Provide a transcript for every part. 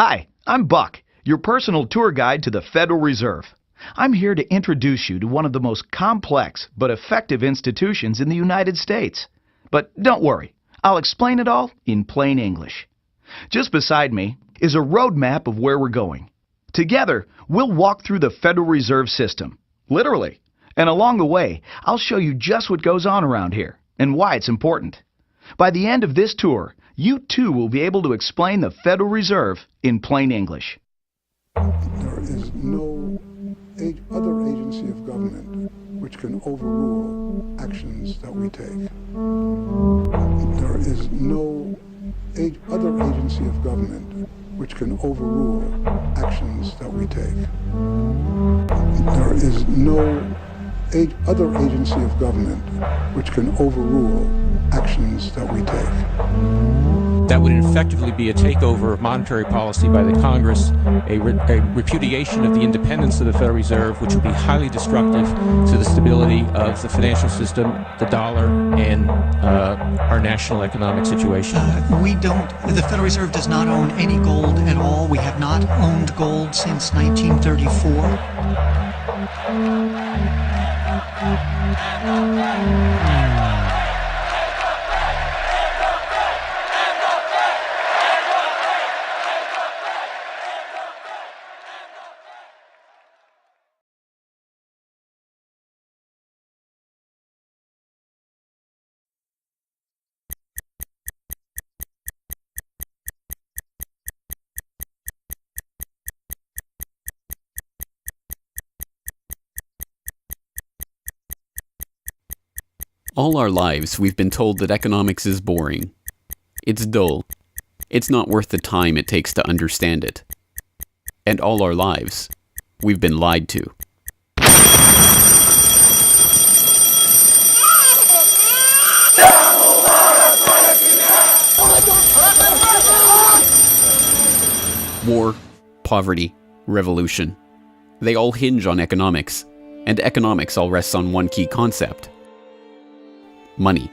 Hi, I'm Buck, your personal tour guide to the Federal Reserve. I'm here to introduce you to one of the most complex but effective institutions in the United States. But don't worry, I'll explain it all in plain English. Just beside me is a road map of where we're going. Together, we'll walk through the Federal Reserve System, literally. And along the way, I'll show you just what goes on around here and why it's important. By the end of this tour, you too will be able to explain the Federal Reserve in plain English. There is no other agency of government which can overrule actions that we take. There is no other agency of government which can overrule actions that we take. There is no other agency of government which can overrule actions that we take. That would effectively be a takeover of monetary policy by the Congress, a repudiation of the independence of the Federal Reserve, which would be highly destructive to the stability of the financial system, the dollar, and our national economic situation. The Federal Reserve does not own any gold at all. We have not owned gold since 1934. All our lives, we've been told that economics is boring. It's dull. It's not worth the time it takes to understand it. And all our lives, we've been lied to. War, poverty, revolution. They all hinge on economics, and economics all rests on one key concept. Money.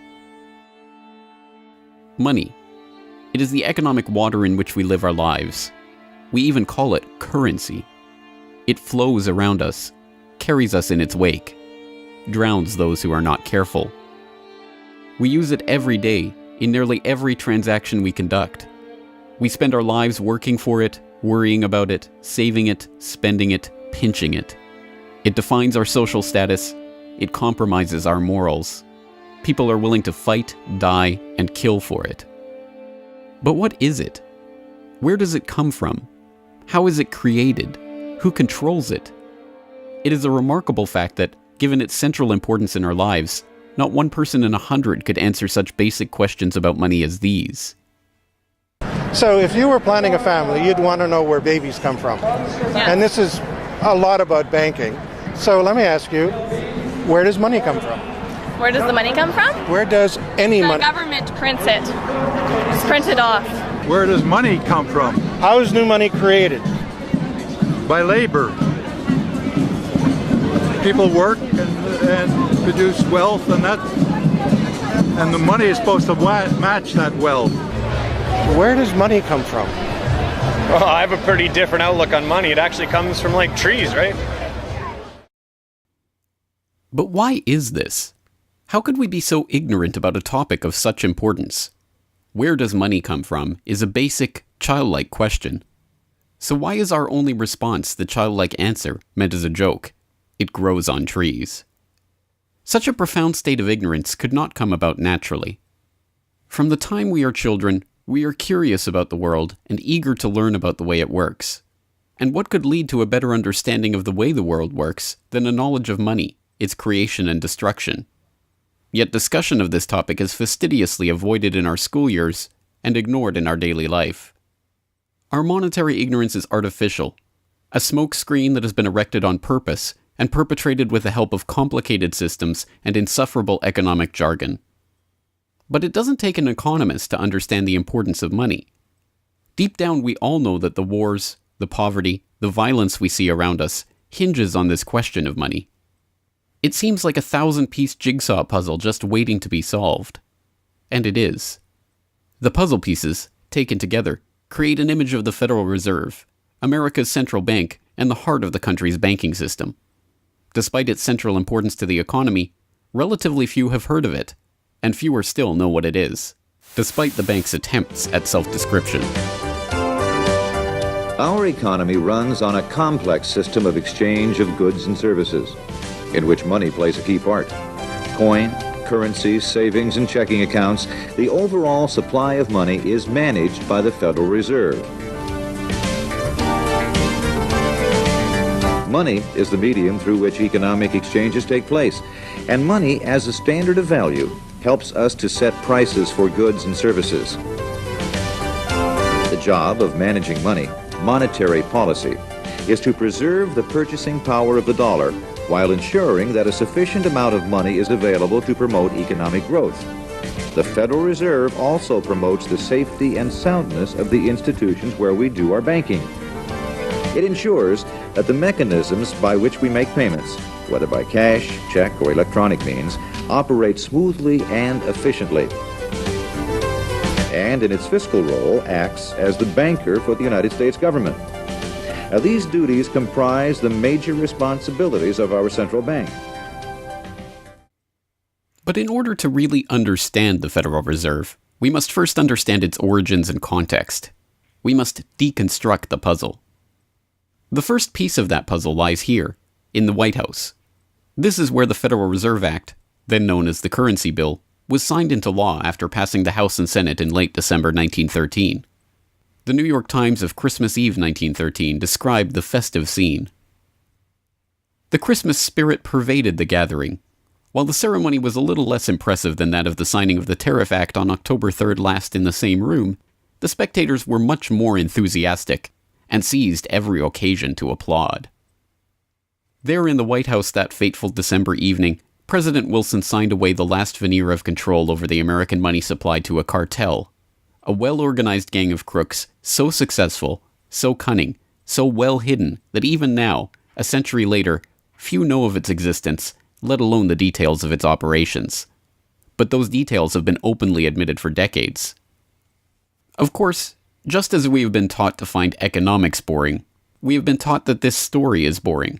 Money. It is the economic water in which we live our lives. We even call it currency. It flows around us, carries us in its wake, drowns those who are not careful. We use it every day, in nearly every transaction we conduct. We spend our lives working for it, worrying about it, saving it, spending it, pinching it. It defines our social status. It compromises our morals. People are willing to fight, die, and kill for it. But what is it? Where does it come from? How is it created? Who controls it? It is a remarkable fact that, given its central importance in our lives, not one person in 100 could answer such basic questions about money as these. So if you were planning a family, you'd want to know where babies come from. Yeah. And this is a lot about banking. So let me ask you, where does money come from? Where does the money come from? Where does any money? The government prints it. It's printed off. Where does money come from? How is new money created? By labor. People work and produce wealth, and the money is supposed to match that wealth. Where does money come from? Well, I have a pretty different outlook on money. It actually comes from like trees, right? But why is this? How could we be so ignorant about a topic of such importance? Where does money come from is a basic, childlike question. So why is our only response the childlike answer meant as a joke? It grows on trees. Such a profound state of ignorance could not come about naturally. From the time we are children, we are curious about the world and eager to learn about the way it works. And what could lead to a better understanding of the way the world works than a knowledge of money, its creation and destruction? Yet discussion of this topic is fastidiously avoided in our school years and ignored in our daily life. Our monetary ignorance is artificial, a smokescreen that has been erected on purpose and perpetrated with the help of complicated systems and insufferable economic jargon. But it doesn't take an economist to understand the importance of money. Deep down, we all know that the wars, the poverty, the violence we see around us hinges on this question of money. It seems like a 1,000-piece jigsaw puzzle just waiting to be solved. And it is. The puzzle pieces, taken together, create an image of the Federal Reserve, America's central bank and the heart of the country's banking system. Despite its central importance to the economy, relatively few have heard of it, and fewer still know what it is, despite the bank's attempts at self-description. Our economy runs on a complex system of exchange of goods and services, in which money plays a key part. Coin, currencies, savings, and checking accounts, the overall supply of money is managed by the Federal Reserve. Money is the medium through which economic exchanges take place, and money as a standard of value helps us to set prices for goods and services. The job of managing money, monetary policy, is to preserve the purchasing power of the dollar while ensuring that a sufficient amount of money is available to promote economic growth. The Federal Reserve also promotes the safety and soundness of the institutions where we do our banking. It ensures that the mechanisms by which we make payments, whether by cash, check, or electronic means, operate smoothly and efficiently. And in its fiscal role, acts as the banker for the United States government. Now, these duties comprise the major responsibilities of our central bank. But in order to really understand the Federal Reserve, we must first understand its origins and context. We must deconstruct the puzzle. The first piece of that puzzle lies here, in the White House. This is where the Federal Reserve Act, then known as the Currency Bill, was signed into law after passing the House and Senate in late December 1913. The New York Times of Christmas Eve 1913 described the festive scene. The Christmas spirit pervaded the gathering. While the ceremony was a little less impressive than that of the signing of the Tariff Act on October 3rd last in the same room, the spectators were much more enthusiastic and seized every occasion to applaud. There in the White House that fateful December evening, President Wilson signed away the last veneer of control over the American money supply to a cartel, a well-organized gang of crooks so successful, so cunning, so well hidden that even now, a century later, few know of its existence, let alone the details of its operations. But those details have been openly admitted for decades. Of course, just as we have been taught to find economics boring, we have been taught that this story is boring.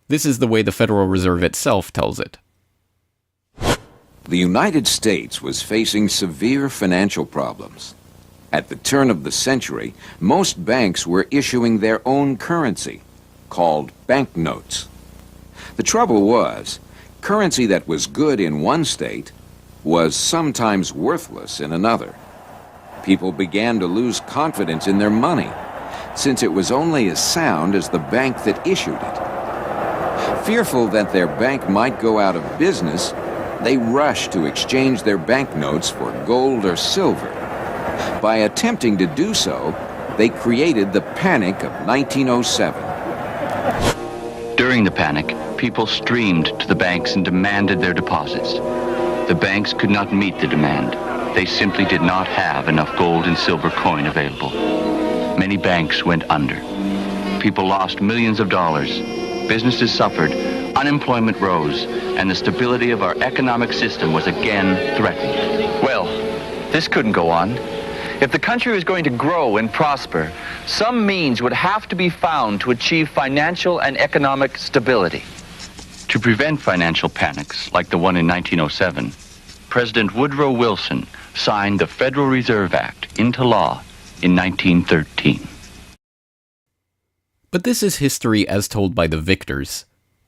This is the way the Federal Reserve itself tells it. The United States was facing severe financial problems. At the turn of the century, most banks were issuing their own currency, called banknotes. The trouble was, currency that was good in one state was sometimes worthless in another. People began to lose confidence in their money, since it was only as sound as the bank that issued it. Fearful that their bank might go out of business, they rushed to exchange their banknotes for gold or silver. By attempting to do so, they created the Panic of 1907. During the panic, people streamed to the banks and demanded their deposits. The banks could not meet the demand. They simply did not have enough gold and silver coin available. Many banks went under. People lost millions of dollars. Businesses suffered, unemployment rose, and the stability of our economic system was again threatened. Well, this couldn't go on. If the country was going to grow and prosper, some means would have to be found to achieve financial and economic stability. To prevent financial panics like the one in 1907, President Woodrow Wilson signed the Federal Reserve Act into law in 1913. But this is history as told by the victors,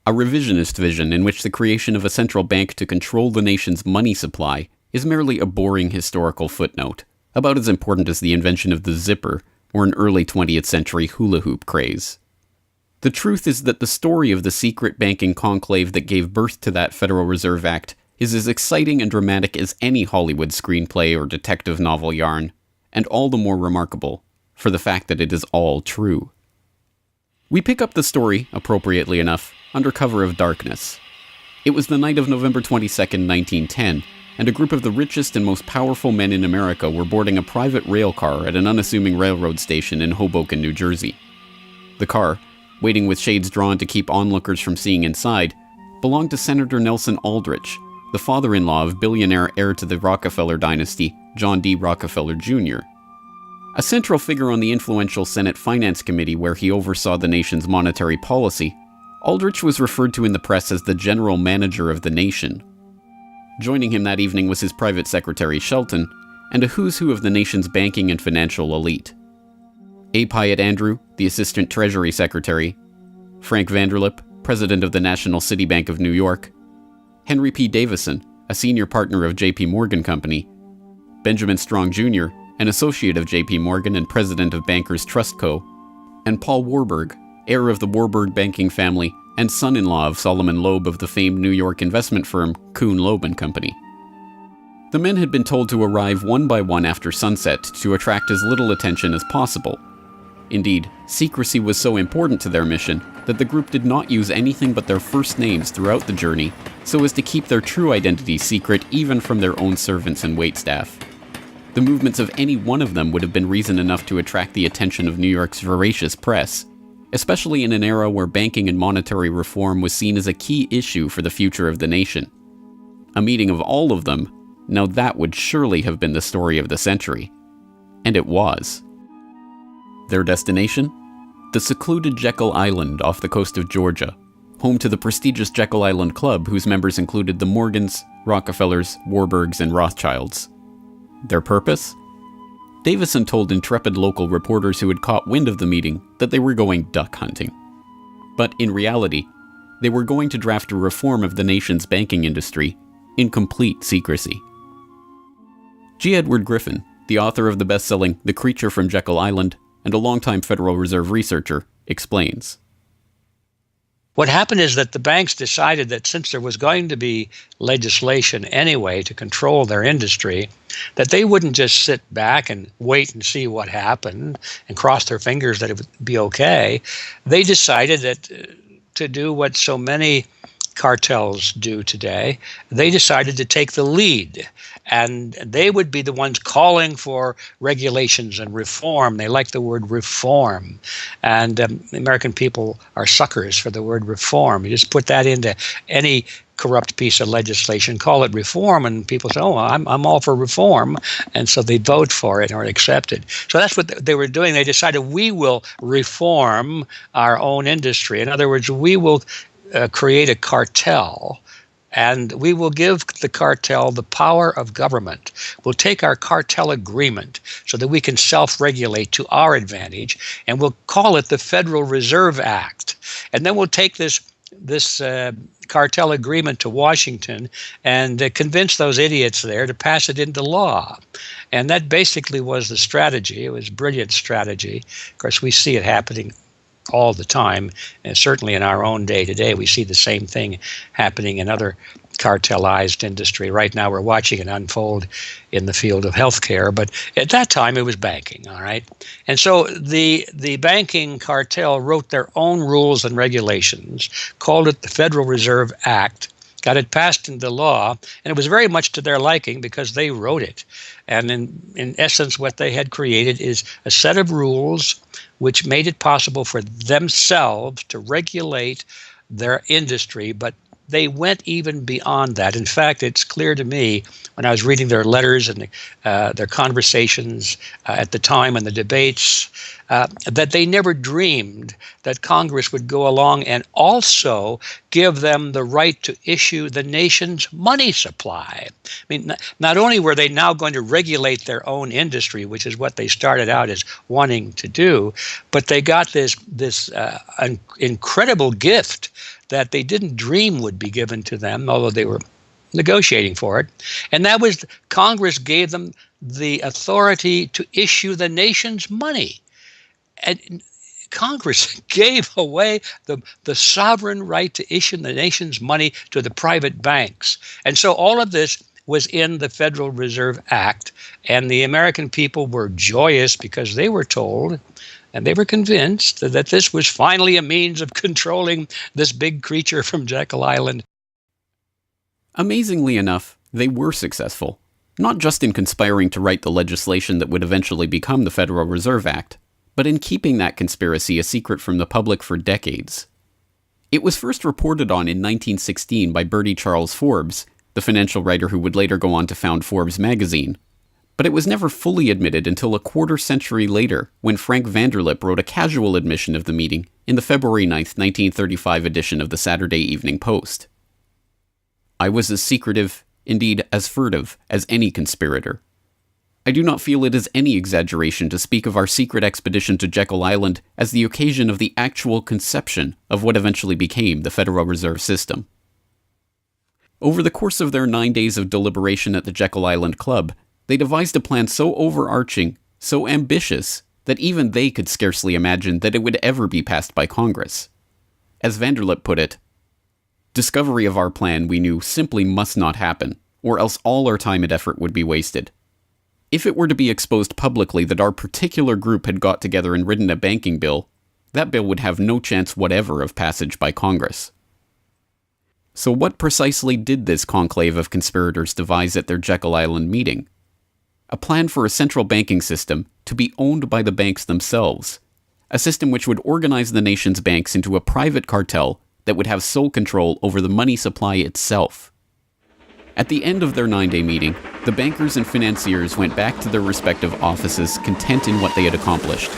a revisionist vision in which the creation of a central bank to control the nation's money supply is merely a boring historical footnote, about as important as the invention of the zipper or an early 20th century hula hoop craze. The truth is that the story of the secret banking conclave that gave birth to that Federal Reserve Act is as exciting and dramatic as any Hollywood screenplay or detective novel yarn, and all the more remarkable for the fact that it is all true. We pick up the story, appropriately enough, under cover of darkness. It was the night of November 22nd, 1910, and a group of the richest and most powerful men in America were boarding a private rail car at an unassuming railroad station in Hoboken, New Jersey. The car, waiting with shades drawn to keep onlookers from seeing inside, belonged to Senator Nelson Aldrich, the father-in-law of billionaire heir to the Rockefeller dynasty, John D. Rockefeller Jr. A central figure on the influential Senate Finance Committee where he oversaw the nation's monetary policy, Aldrich was referred to in the press as the general manager of the nation. Joining him that evening was his private secretary Shelton, and a who's who of the nation's banking and financial elite. A. Pyatt Andrew, the Assistant Treasury Secretary, Frank Vanderlip, President of the National City Bank of New York, Henry P. Davison, a senior partner of J.P. Morgan Company, Benjamin Strong Jr., an associate of J.P. Morgan and president of Bankers Trust Co., and Paul Warburg, heir of the Warburg banking family and son-in-law of Solomon Loeb of the famed New York investment firm Kuhn, Loeb and Company. The men had been told to arrive one by one after sunset to attract as little attention as possible. Indeed, secrecy was so important to their mission that the group did not use anything but their first names throughout the journey so as to keep their true identity secret even from their own servants and waitstaff. The movements of any one of them would have been reason enough to attract the attention of New York's voracious press, especially in an era where banking and monetary reform was seen as a key issue for the future of the nation. A meeting of all of them, now that would surely have been the story of the century. And it was. Their destination? The secluded Jekyll Island off the coast of Georgia, home to the prestigious Jekyll Island Club whose members included the Morgans, Rockefellers, Warburgs, and Rothschilds. Their purpose? Davison told intrepid local reporters who had caught wind of the meeting that they were going duck hunting. But in reality, they were going to draft a reform of the nation's banking industry in complete secrecy. G. Edward Griffin, the author of the best-selling The Creature from Jekyll Island and a longtime Federal Reserve researcher, explains. What happened is that the banks decided that since there was going to be legislation anyway to control their industry, that they wouldn't just sit back and wait and see what happened and cross their fingers that it would be okay. They decided that to do what so many cartels do today, they decided to take the lead, and they would be the ones calling for regulations and reform. They like the word reform, and the American people are suckers for the word reform. You just put that into any corrupt piece of legislation, call it reform, and people say, oh, I'm all for reform, and so they vote for it or accept it. So that's what they were doing. They decided we will reform our own industry. In other words, we will create a cartel, and we will give the cartel the power of government. We'll take our cartel agreement so that we can self-regulate to our advantage, and we'll call it the Federal Reserve Act. And then we'll take this cartel agreement to Washington and convince those idiots there to pass it into law. And that basically was the strategy. It was a brilliant strategy. Of course, we see it happening all the time, and certainly in our own day today, we see the same thing happening in other cartelized industry. Right now, we're watching it unfold in the field of healthcare, but at that time, it was banking, all right? And so the banking cartel wrote their own rules and regulations, called it the Federal Reserve Act, got it passed into law, and it was very much to their liking because they wrote it. And in essence, what they had created is a set of rules which made it possible for themselves to regulate their industry, but they went even beyond that. In fact, it's clear to me when I was reading their letters and their conversations at the time and the debates that they never dreamed that Congress would go along and also give them the right to issue the nation's money supply. I mean, not only were they now going to regulate their own industry, which is what they started out as wanting to do, but they got this incredible gift that they didn't dream would be given to them, although they were negotiating for it. And that was Congress gave them the authority to issue the nation's money. And Congress gave away the sovereign right to issue the nation's money to the private banks. And so all of this was in the Federal Reserve Act, and the American people were joyous because they were told and they were convinced that this was finally a means of controlling this big creature from Jekyll Island. Amazingly enough, they were successful, not just in conspiring to write the legislation that would eventually become the Federal Reserve Act, but in keeping that conspiracy a secret from the public for decades. It was first reported on in 1916 by Bertie Charles Forbes, the financial writer who would later go on to found Forbes magazine. But it was never fully admitted until a quarter century later, when Frank Vanderlip wrote a casual admission of the meeting in the February 9, 1935 edition of the Saturday Evening Post. I was as secretive, indeed as furtive, as any conspirator. I do not feel it is any exaggeration to speak of our secret expedition to Jekyll Island as the occasion of the actual conception of what eventually became the Federal Reserve System. Over the course of their 9 days of deliberation at the Jekyll Island Club, they devised a plan so overarching, so ambitious, that even they could scarcely imagine that it would ever be passed by Congress. As Vanderlip put it, discovery of our plan, we knew, simply must not happen, or else all our time and effort would be wasted. If it were to be exposed publicly that our particular group had got together and written a banking bill, that bill would have no chance whatever of passage by Congress. So what precisely did this conclave of conspirators devise at their Jekyll Island meeting? A plan for a central banking system to be owned by the banks themselves, a system which would organize the nation's banks into a private cartel that would have sole control over the money supply itself. At the end of their 9-day meeting, the bankers and financiers went back to their respective offices content in what they had accomplished.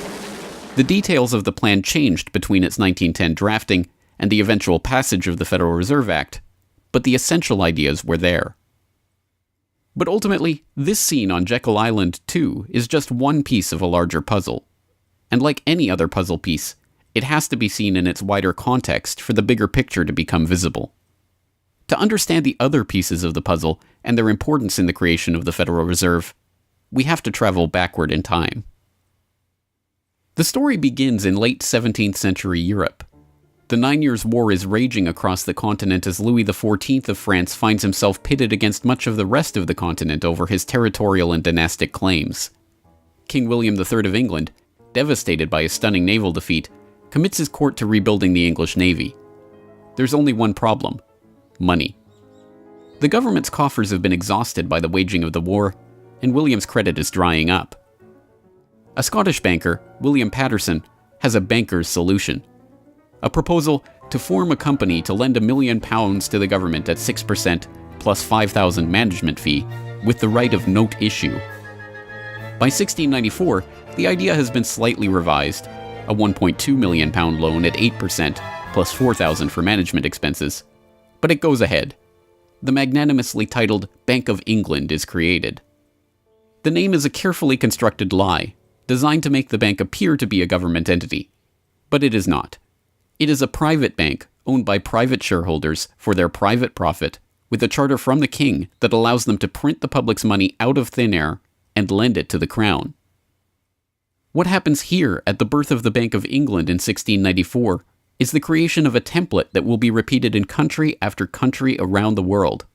The details of the plan changed between its 1910 drafting and the eventual passage of the Federal Reserve Act, but the essential ideas were there. But ultimately, this scene on Jekyll Island, too, is just one piece of a larger puzzle. And like any other puzzle piece, it has to be seen in its wider context for the bigger picture to become visible. To understand the other pieces of the puzzle and their importance in the creation of the Federal Reserve, we have to travel backward in time. The story begins in late 17th century Europe. The 9 Years' War is raging across the continent as Louis XIV of France finds himself pitted against much of the rest of the continent over his territorial and dynastic claims. King William III of England, devastated by a stunning naval defeat, commits his court to rebuilding the English navy. There's only one problem: money. The government's coffers have been exhausted by the waging of the war, and William's credit is drying up. A Scottish banker, William Patterson, has a banker's solution. A proposal to form a company to lend £1 million to the government at 6% plus £5,000 management fee, with the right of note issue. By 1694, the idea has been slightly revised, a £1.2 million loan at 8% plus £4,000 for management expenses. But it goes ahead. The magnanimously titled Bank of England is created. The name is a carefully constructed lie, designed to make the bank appear to be a government entity. But it is not. It is a private bank owned by private shareholders for their private profit, with a charter from the king that allows them to print the public's money out of thin air and lend it to the crown. What happens here at the birth of the Bank of England in 1694 is the creation of a template that will be repeated in country after country around the world.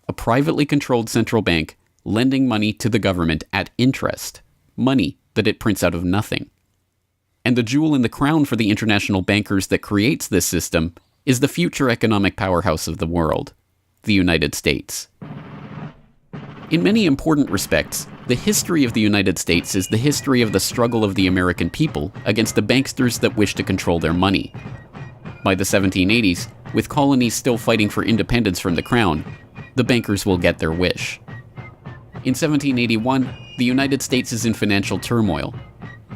A privately controlled central bank lending money to the government at interest, money that it prints out of nothing. And the jewel in the crown for the international bankers that creates this system is the future economic powerhouse of the world, the United States. In many important respects, the history of the United States is the history of the struggle of the American people against the banksters that wish to control their money. By the 1780s, with colonies still fighting for independence from the crown, the bankers will get their wish. In 1781, the United States is in financial turmoil.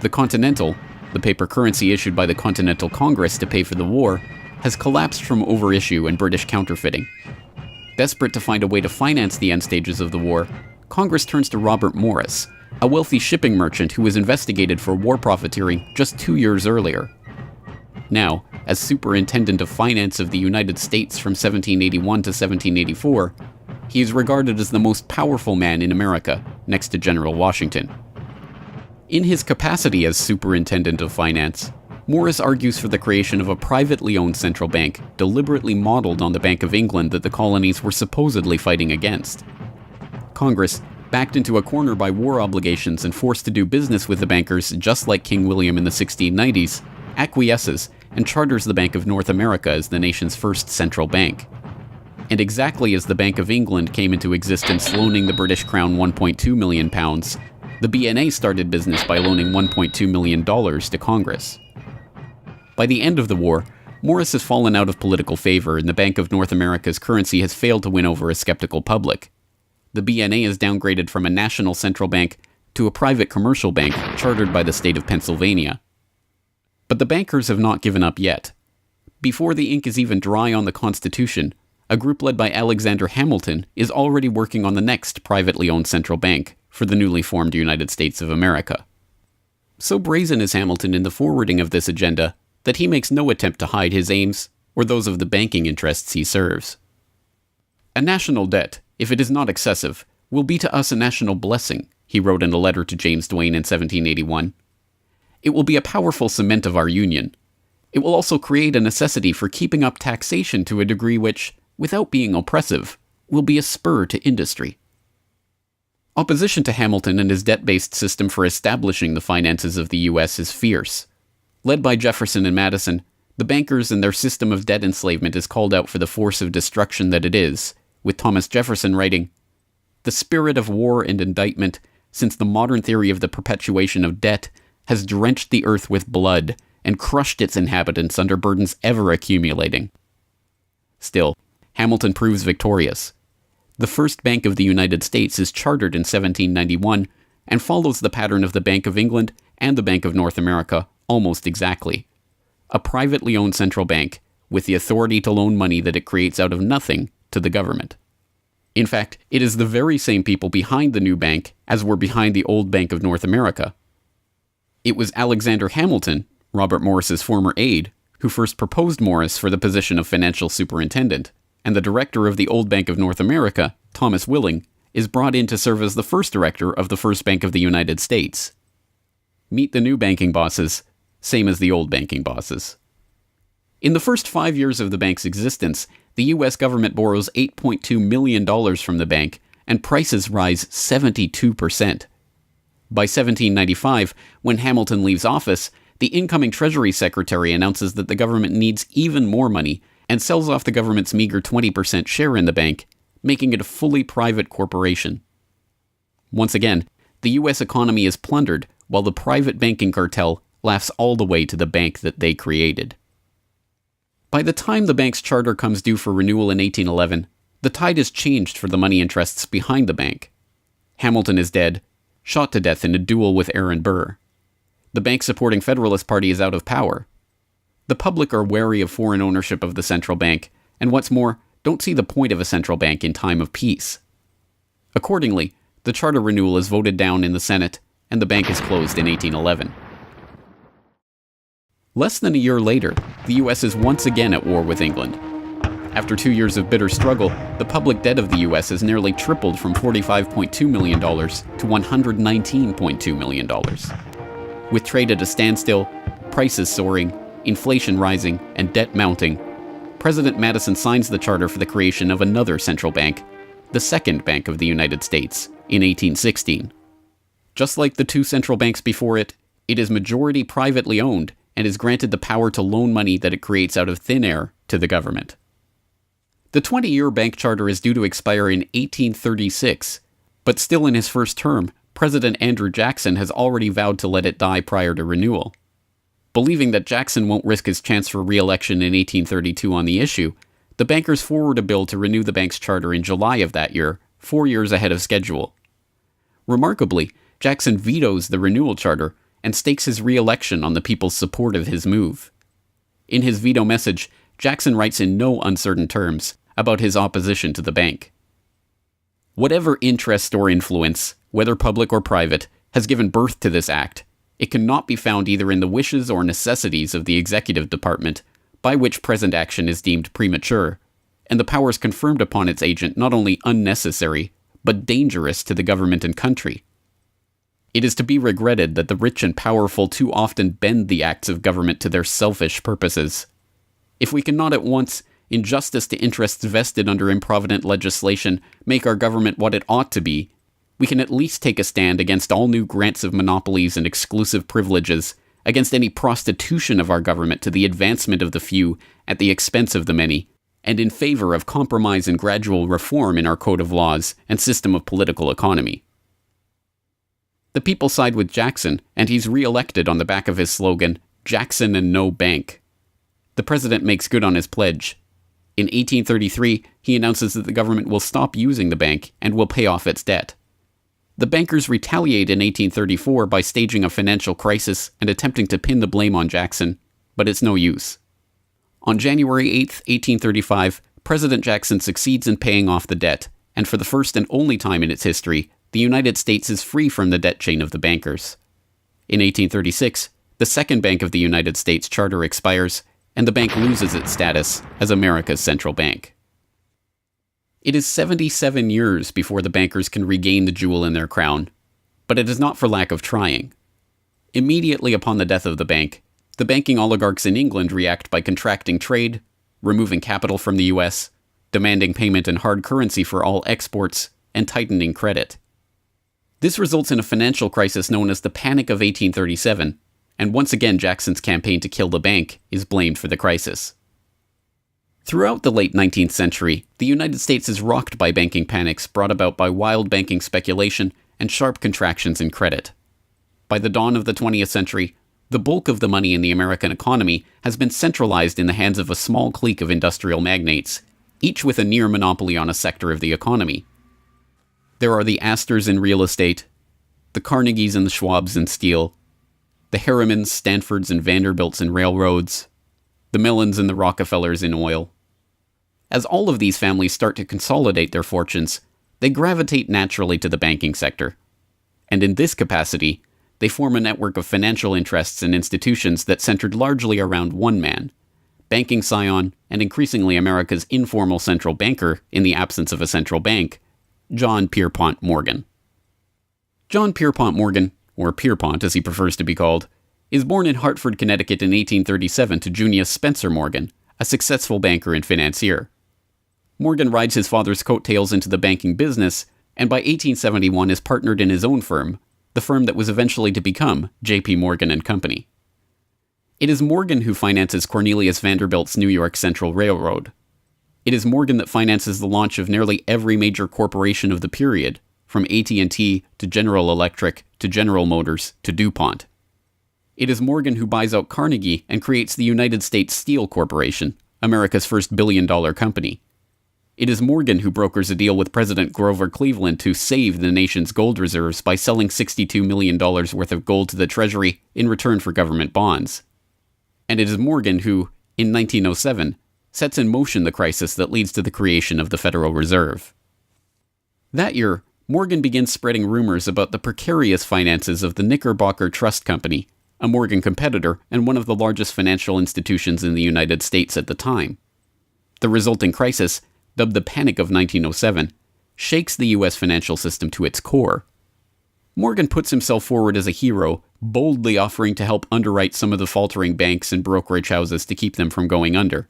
The Continental, the paper currency issued by the Continental Congress to pay for the war, has collapsed from overissue and British counterfeiting. Desperate to find a way to finance the end stages of the war, Congress turns to Robert Morris, a wealthy shipping merchant who was investigated for war profiteering just 2 years earlier. Now, as Superintendent of Finance of the United States from 1781 to 1784, he is regarded as the most powerful man in America, next to General Washington. In his capacity as Superintendent of Finance, Morris argues for the creation of a privately owned central bank deliberately modeled on the Bank of England that the colonies were supposedly fighting against. Congress, backed into a corner by war obligations and forced to do business with the bankers just like King William in the 1690s, acquiesces and charters the Bank of North America as the nation's first central bank. And exactly as the Bank of England came into existence loaning the British Crown £1.2 million, the BNA started business by loaning $1.2 million to Congress. By the end of the war, Morris has fallen out of political favor and the Bank of North America's currency has failed to win over a skeptical public. the BNA is downgraded from a national central bank to a private commercial bank chartered by the state of Pennsylvania. But the bankers have not given up yet. Before the ink is even dry on the Constitution, a group led by Alexander Hamilton is already working on the next privately owned central bank for the newly formed United States of America. So brazen is Hamilton in the forwarding of this agenda that he makes no attempt to hide his aims or those of the banking interests he serves. A national debt, if it is not excessive, will be to us a national blessing, he wrote in a letter to James Duane in 1781. It will be a powerful cement of our union. It will also create a necessity for keeping up taxation to a degree which, without being oppressive, will be a spur to industry. Opposition to Hamilton and his debt-based system for establishing the finances of the U.S. is fierce. Led by Jefferson and Madison, the bankers and their system of debt enslavement is called out for the force of destruction that it is, with Thomas Jefferson writing, "The spirit of war and indictment, since the modern theory of the perpetuation of debt, has drenched the earth with blood and crushed its inhabitants under burdens ever accumulating." Still, Hamilton proves victorious. The first Bank of the United States is chartered in 1791 and follows the pattern of the Bank of England and the Bank of North America almost exactly. A privately owned central bank with the authority to loan money that it creates out of nothing to the government. In fact, it is the very same people behind the new bank as were behind the old Bank of North America. It was Alexander Hamilton, Robert Morris's former aide, who first proposed Morris for the position of financial superintendent, and the director of the old Bank of North America, Thomas Willing, is brought in to serve as the first director of the first Bank of the United States. Meet the new banking bosses, same as the old banking bosses. In the first 5 years of the bank's existence, the U.S. government borrows $8.2 million from the bank, and prices rise 72%. By 1795, when Hamilton leaves office, the incoming Treasury Secretary announces that the government needs even more money and sells off the government's meager 20% share in the bank, making it a fully private corporation. Once again, the U.S. economy is plundered while the private banking cartel laughs all the way to the bank that they created. By the time the bank's charter comes due for renewal in 1811, the tide has changed for the money interests behind the bank. Hamilton is dead, shot to death in a duel with Aaron Burr. The bank-supporting Federalist Party is out of power. The public are wary of foreign ownership of the central bank, and what's more, don't see the point of a central bank in time of peace. Accordingly, the charter renewal is voted down in the Senate, and the bank is closed in 1811. Less than a year later, the U.S. is once again at war with England. After 2 years of bitter struggle, the public debt of the U.S. has nearly tripled from $45.2 million to $119.2 million. With trade at a standstill, prices soaring, inflation rising, and debt mounting, President Madison signs the charter for the creation of another central bank, the Second Bank of the United States, in 1816. Just like the two central banks before it, it is majority privately owned and is granted the power to loan money that it creates out of thin air to the government. The 20-year bank charter is due to expire in 1836, but still in his first term, President Andrew Jackson has already vowed to let it die prior to renewal. Believing that Jackson won't risk his chance for re-election in 1832 on the issue, the bankers forward a bill to renew the bank's charter in July of that year, 4 years ahead of schedule. Remarkably, Jackson vetoes the renewal charter and stakes his re-election on the people's support of his move. In his veto message, Jackson writes in no uncertain terms about his opposition to the bank. Whatever interest or influence, whether public or private, has given birth to this act, it cannot be found either in the wishes or necessities of the executive department, by which present action is deemed premature, and the powers conferred upon its agent not only unnecessary, but dangerous to the government and country. It is to be regretted that the rich and powerful too often bend the acts of government to their selfish purposes. If we cannot at once, in justice to interests vested under improvident legislation, make our government what it ought to be, we can at least take a stand against all new grants of monopolies and exclusive privileges, against any prostitution of our government to the advancement of the few at the expense of the many, and in favor of compromise and gradual reform in our code of laws and system of political economy. The people side with Jackson, and he's re-elected on the back of his slogan, "Jackson and no bank." The president makes good on his pledge. In 1833, he announces that the government will stop using the bank and will pay off its debt. The bankers retaliate in 1834 by staging a financial crisis and attempting to pin the blame on Jackson, but it's no use. On January 8, 1835, President Jackson succeeds in paying off the debt, and for the first and only time in its history, the United States is free from the debt chain of the bankers. In 1836, the Second Bank of the United States charter expires, and the bank loses its status as America's central bank. It is 77 years before the bankers can regain the jewel in their crown, but it is not for lack of trying. Immediately upon the death of the bank, the banking oligarchs in England react by contracting trade, removing capital from the US, demanding payment in hard currency for all exports, and tightening credit. This results in a financial crisis known as the Panic of 1837, and once again Jackson's campaign to kill the bank is blamed for the crisis. Throughout the late 19th century, the United States is rocked by banking panics brought about by wild banking speculation and sharp contractions in credit. By the dawn of the 20th century, the bulk of the money in the American economy has been centralized in the hands of a small clique of industrial magnates, each with a near monopoly on a sector of the economy. There are the Astors in real estate, the Carnegies and the Schwabs in steel, the Harrimans, Stanfords, and Vanderbilts in railroads, the Millens and the Rockefellers in oil. As all of these families start to consolidate their fortunes, they gravitate naturally to the banking sector. And in this capacity, they form a network of financial interests and institutions that centered largely around one man, banking scion and increasingly America's informal central banker in the absence of a central bank, John Pierpont Morgan. John Pierpont Morgan, or Pierpont as he prefers to be called, is born in Hartford, Connecticut in 1837 to Junius Spencer Morgan, a successful banker and financier. Morgan rides his father's coattails into the banking business, and by 1871 is partnered in his own firm, the firm that was eventually to become J.P. Morgan and Company. It is Morgan who finances Cornelius Vanderbilt's New York Central Railroad. It is Morgan that finances the launch of nearly every major corporation of the period, from AT&T to General Electric to General Motors to DuPont. It is Morgan who buys out Carnegie and creates the United States Steel Corporation, America's first billion-dollar company. It is Morgan who brokers a deal with President Grover Cleveland to save the nation's gold reserves by selling $62 million worth of gold to the Treasury in return for government bonds. And it is Morgan who, in 1907, sets in motion the crisis that leads to the creation of the Federal Reserve. That year, Morgan begins spreading rumors about the precarious finances of the Knickerbocker Trust Company, a Morgan competitor and one of the largest financial institutions in the United States at the time. The resulting crisis, dubbed the Panic of 1907, shakes the U.S. financial system to its core. Morgan puts himself forward as a hero, boldly offering to help underwrite some of the faltering banks and brokerage houses to keep them from going under.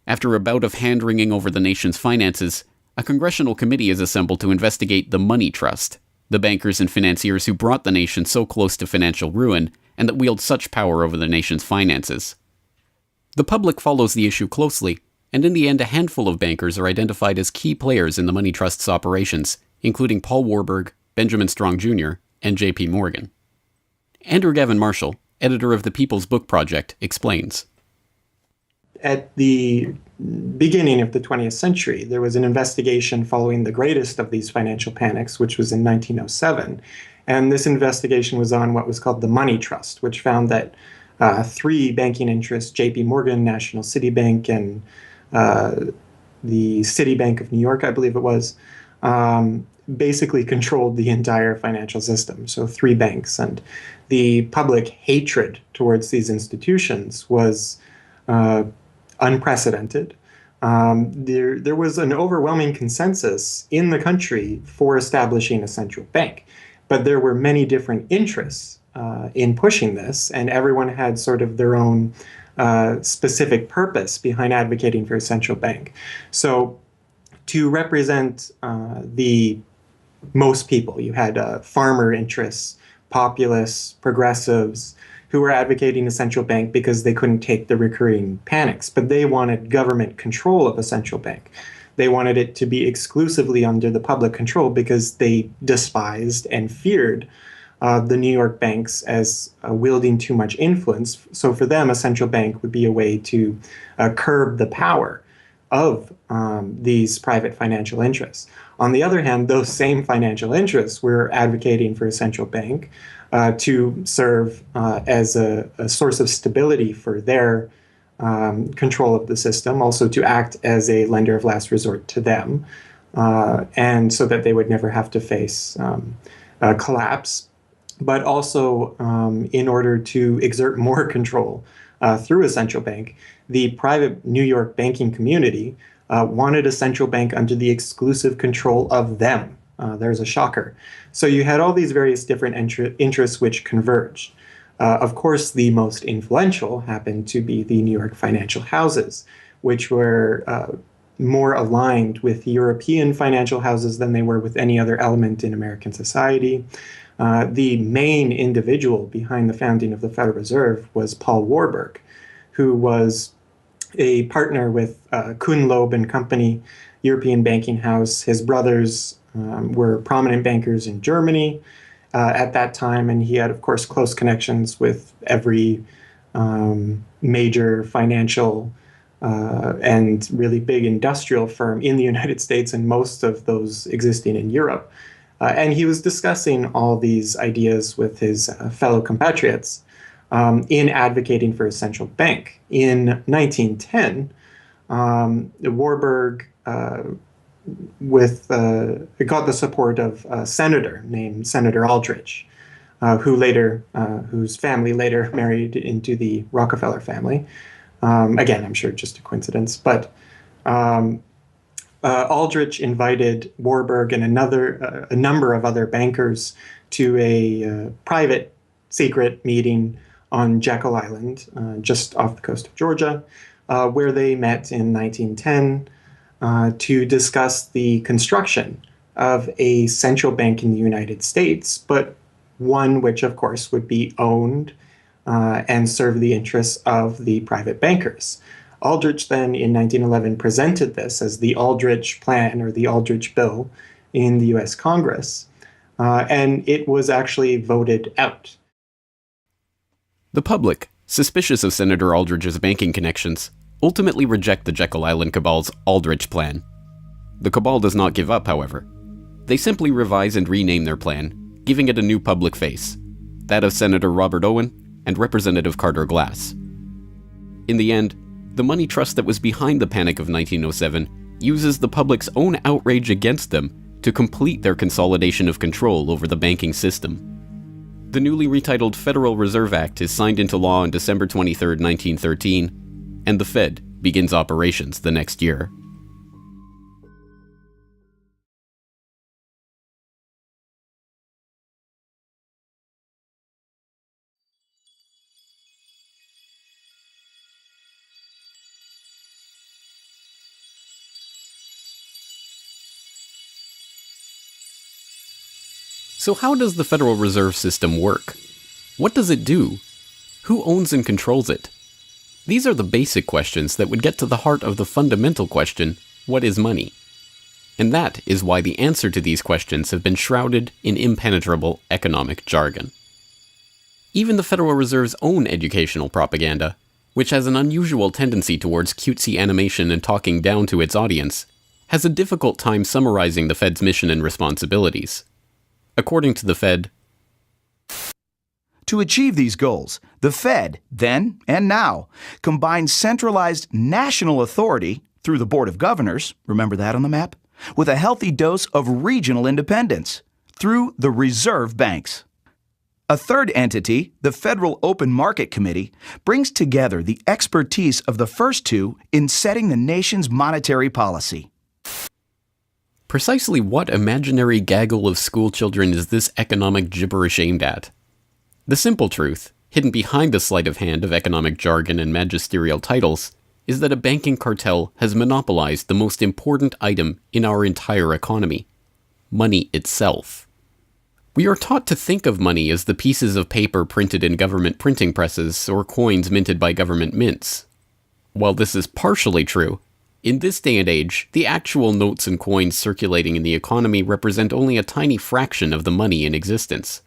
After a bout of hand-wringing over the nation's finances, a congressional committee is assembled to investigate the Money Trust, the bankers and financiers who brought the nation so close to financial ruin and that wield such power over the nation's finances. The public follows the issue closely, and in the end a handful of bankers are identified as key players in the Money Trust's operations, including Paul Warburg, Benjamin Strong Jr., and J.P. Morgan. Andrew Gavin Marshall, editor of the People's Book Project, explains. At the beginning of the 20th century, there was an investigation following the greatest of these financial panics, which was in 1907. And this investigation was on what was called the Money Trust, which found that three banking interests, J.P. Morgan, National City Bank, and the Citibank of New York, I believe it was, basically controlled the entire financial system. So three banks. And the public hatred towards these institutions was unprecedented. There was an overwhelming consensus in the country for establishing a central bank, but there were many different interests in pushing this, and everyone had sort of their own specific purpose behind advocating for a central bank. So to represent the most people, you had farmer interests, populists, progressives, who were advocating a central bank because they couldn't take the recurring panics, but they wanted government control of a central bank. They wanted it to be exclusively under the public control because they despised and feared the New York banks as wielding too much influence. So for them, a central bank would be a way to curb the power of these private financial interests. On the other hand, those same financial interests were advocating for a central bank to serve as a source of stability for their control of the system, also to act as a lender of last resort to them, and so that they would never have to face a collapse, but also in order to exert more control through a central bank. The private New York banking community wanted a central bank under the exclusive control of them. There's a shocker. So you had all these various different interests which converged. Of course, the most influential happened to be the New York financial houses, which were more aligned with European financial houses than they were with any other element in American society. The main individual behind the founding of the Federal Reserve was Paul Warburg, who was a partner with Kuhn, Loeb and Company, European banking house. His brothers were prominent bankers in Germany at that time, and he had, of course, close connections with every major financial and really big industrial firm in the United States, and most of those existing in Europe. And he was discussing all these ideas with his fellow compatriots in advocating for a central bank. In 1910, Warburg got the support of a senator named Senator Aldrich, whose family later married into the Rockefeller family. Again, I'm sure just a coincidence, but Aldrich invited Warburg and a number of other bankers to a private secret meeting on Jekyll Island, just off the coast of Georgia, where they met in 1910 to discuss the construction of a central bank in the United States, but one which, of course, would be owned and serve the interests of the private bankers. Aldrich then, in 1911, presented this as the Aldrich Plan or the Aldrich Bill in the U.S. Congress, and it was actually voted out. The public, suspicious of Senator Aldrich's banking connections, ultimately reject the Jekyll Island Cabal's Aldrich Plan. The cabal does not give up, however. They simply revise and rename their plan, giving it a new public face, that of Senator Robert Owen and Representative Carter Glass. In the end, the money trust that was behind the Panic of 1907 uses the public's own outrage against them to complete their consolidation of control over the banking system. The newly retitled Federal Reserve Act is signed into law on December 23, 1913, and the Fed begins operations the next year. So how does the Federal Reserve System work? What does it do? Who owns and controls it? These are the basic questions that would get to the heart of the fundamental question, what is money? And that is why the answer to these questions have been shrouded in impenetrable economic jargon. Even the Federal Reserve's own educational propaganda, which has an unusual tendency towards cutesy animation and talking down to its audience, has a difficult time summarizing the Fed's mission and responsibilities. According to the Fed, to achieve these goals, the Fed, then and now, combines centralized national authority through the Board of Governors, remember that on the map, with a healthy dose of regional independence through the reserve banks. A third entity, the Federal Open Market Committee, brings together the expertise of the first two in setting the nation's monetary policy. Precisely what imaginary gaggle of schoolchildren is this economic gibberish aimed at? The simple truth, hidden behind the sleight of hand of economic jargon and magisterial titles, is that a banking cartel has monopolized the most important item in our entire economy: money itself. We are taught to think of money as the pieces of paper printed in government printing presses or coins minted by government mints. While this is partially true, in this day and age, the actual notes and coins circulating in the economy represent only a tiny fraction of the money in existence.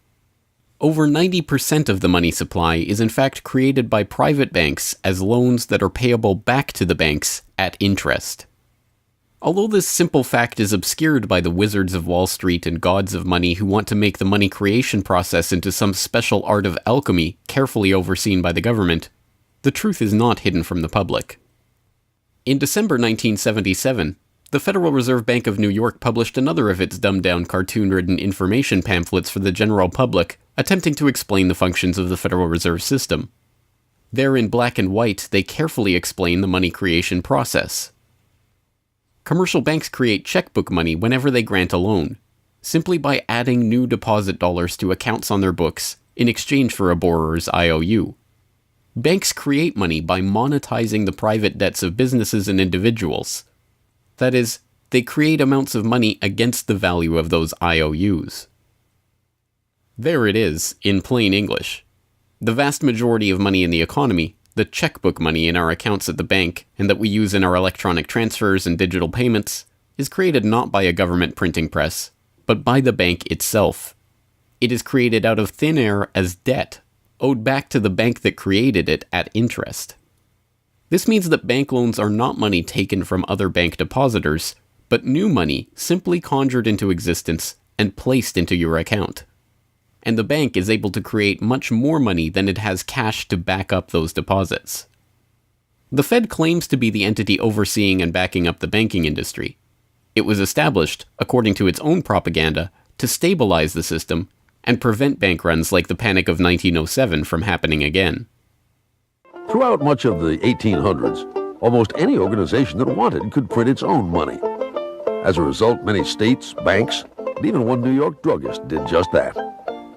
Over 90% of the money supply is in fact created by private banks as loans that are payable back to the banks at interest. Although this simple fact is obscured by the wizards of Wall Street and gods of money who want to make the money creation process into some special art of alchemy carefully overseen by the government, the truth is not hidden from the public. In December 1977, the Federal Reserve Bank of New York published another of its dumbed-down cartoon-ridden information pamphlets for the general public, attempting to explain the functions of the Federal Reserve System. There in black and white, they carefully explain the money creation process. Commercial banks create checkbook money whenever they grant a loan, simply by adding new deposit dollars to accounts on their books in exchange for a borrower's IOU. Banks create money by monetizing the private debts of businesses and individuals. That is, they create amounts of money against the value of those IOUs. There it is, in plain English. The vast majority of money in the economy, the checkbook money in our accounts at the bank and that we use in our electronic transfers and digital payments, is created not by a government printing press, but by the bank itself. It is created out of thin air as debt, owed back to the bank that created it at interest. This means that bank loans are not money taken from other bank depositors, but new money simply conjured into existence and placed into your account. And the bank is able to create much more money than it has cash to back up those deposits. The Fed claims to be the entity overseeing and backing up the banking industry. It was established, according to its own propaganda, to stabilize the system and prevent bank runs like the Panic of 1907 from happening again. Throughout much of the 1800s, almost any organization that wanted could print its own money. As a result, many states, banks, and even one New York druggist did just that.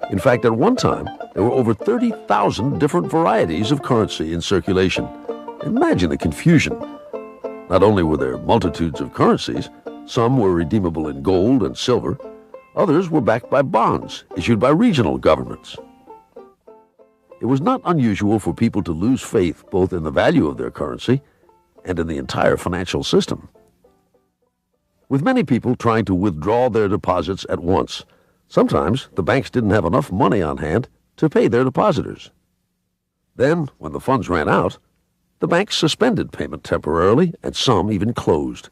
In fact, at one time, there were over 30,000 different varieties of currency in circulation. Imagine the confusion. Not only were there multitudes of currencies, some were redeemable in gold and silver, others were backed by bonds issued by regional governments. It was not unusual for people to lose faith both in the value of their currency and in the entire financial system. With many people trying to withdraw their deposits at once, sometimes the banks didn't have enough money on hand to pay their depositors. Then, when the funds ran out, the banks suspended payment temporarily, and some even closed.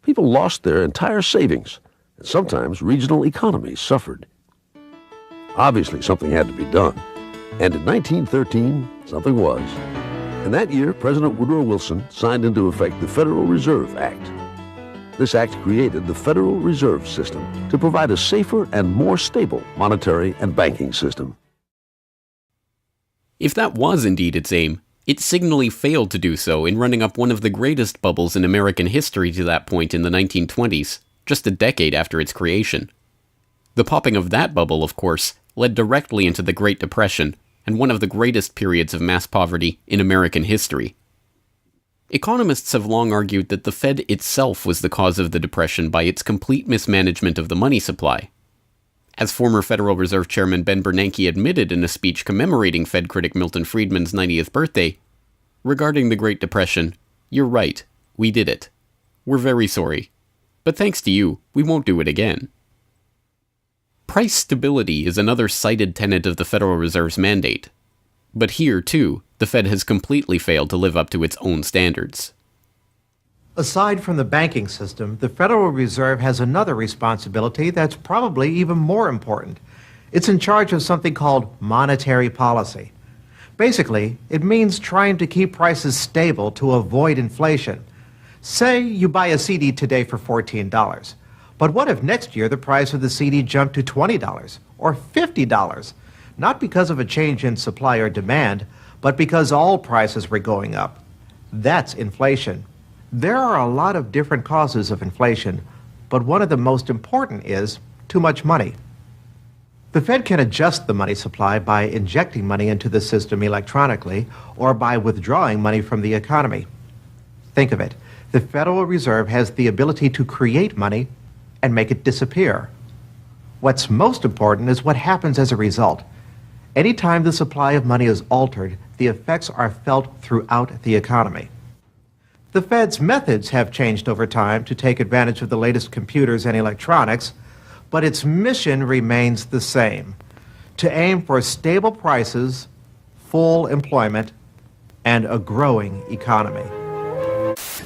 People lost their entire savings, and sometimes regional economies suffered. Obviously, something had to be done. And in 1913, something was. In that year, President Woodrow Wilson signed into effect the Federal Reserve Act. This act created the Federal Reserve System to provide a safer and more stable monetary and banking system. If that was indeed its aim, it signally failed to do so in running up one of the greatest bubbles in American history to that point in the 1920s, just a decade after its creation. The popping of that bubble, of course, led directly into the Great Depression and one of the greatest periods of mass poverty in American history. Economists have long argued that the Fed itself was the cause of the Depression by its complete mismanagement of the money supply. As former Federal Reserve Chairman Ben Bernanke admitted in a speech commemorating Fed critic Milton Friedman's 90th birthday, regarding the Great Depression, "You're right, we did it. We're very sorry. But thanks to you, we won't do it again." Price stability is another cited tenet of the Federal Reserve's mandate. But here, too, the Fed has completely failed to live up to its own standards. Aside from the banking system, the Federal Reserve has another responsibility that's probably even more important. It's in charge of something called monetary policy. Basically, it means trying to keep prices stable to avoid inflation. Say you buy a CD today for $14. But what if next year the price of the CD jumped to $20 or $50? Not because of a change in supply or demand, but because all prices were going up. That's inflation. There are a lot of different causes of inflation, but one of the most important is too much money. The Fed can adjust the money supply by injecting money into the system electronically or by withdrawing money from the economy. Think of it. The Federal Reserve has the ability to create money and make it disappear. What's most important is what happens as a result. Anytime the supply of money is altered, the effects are felt throughout the economy. The Fed's methods have changed over time to take advantage of the latest computers and electronics, but its mission remains the same: to aim for stable prices, full employment, and a growing economy.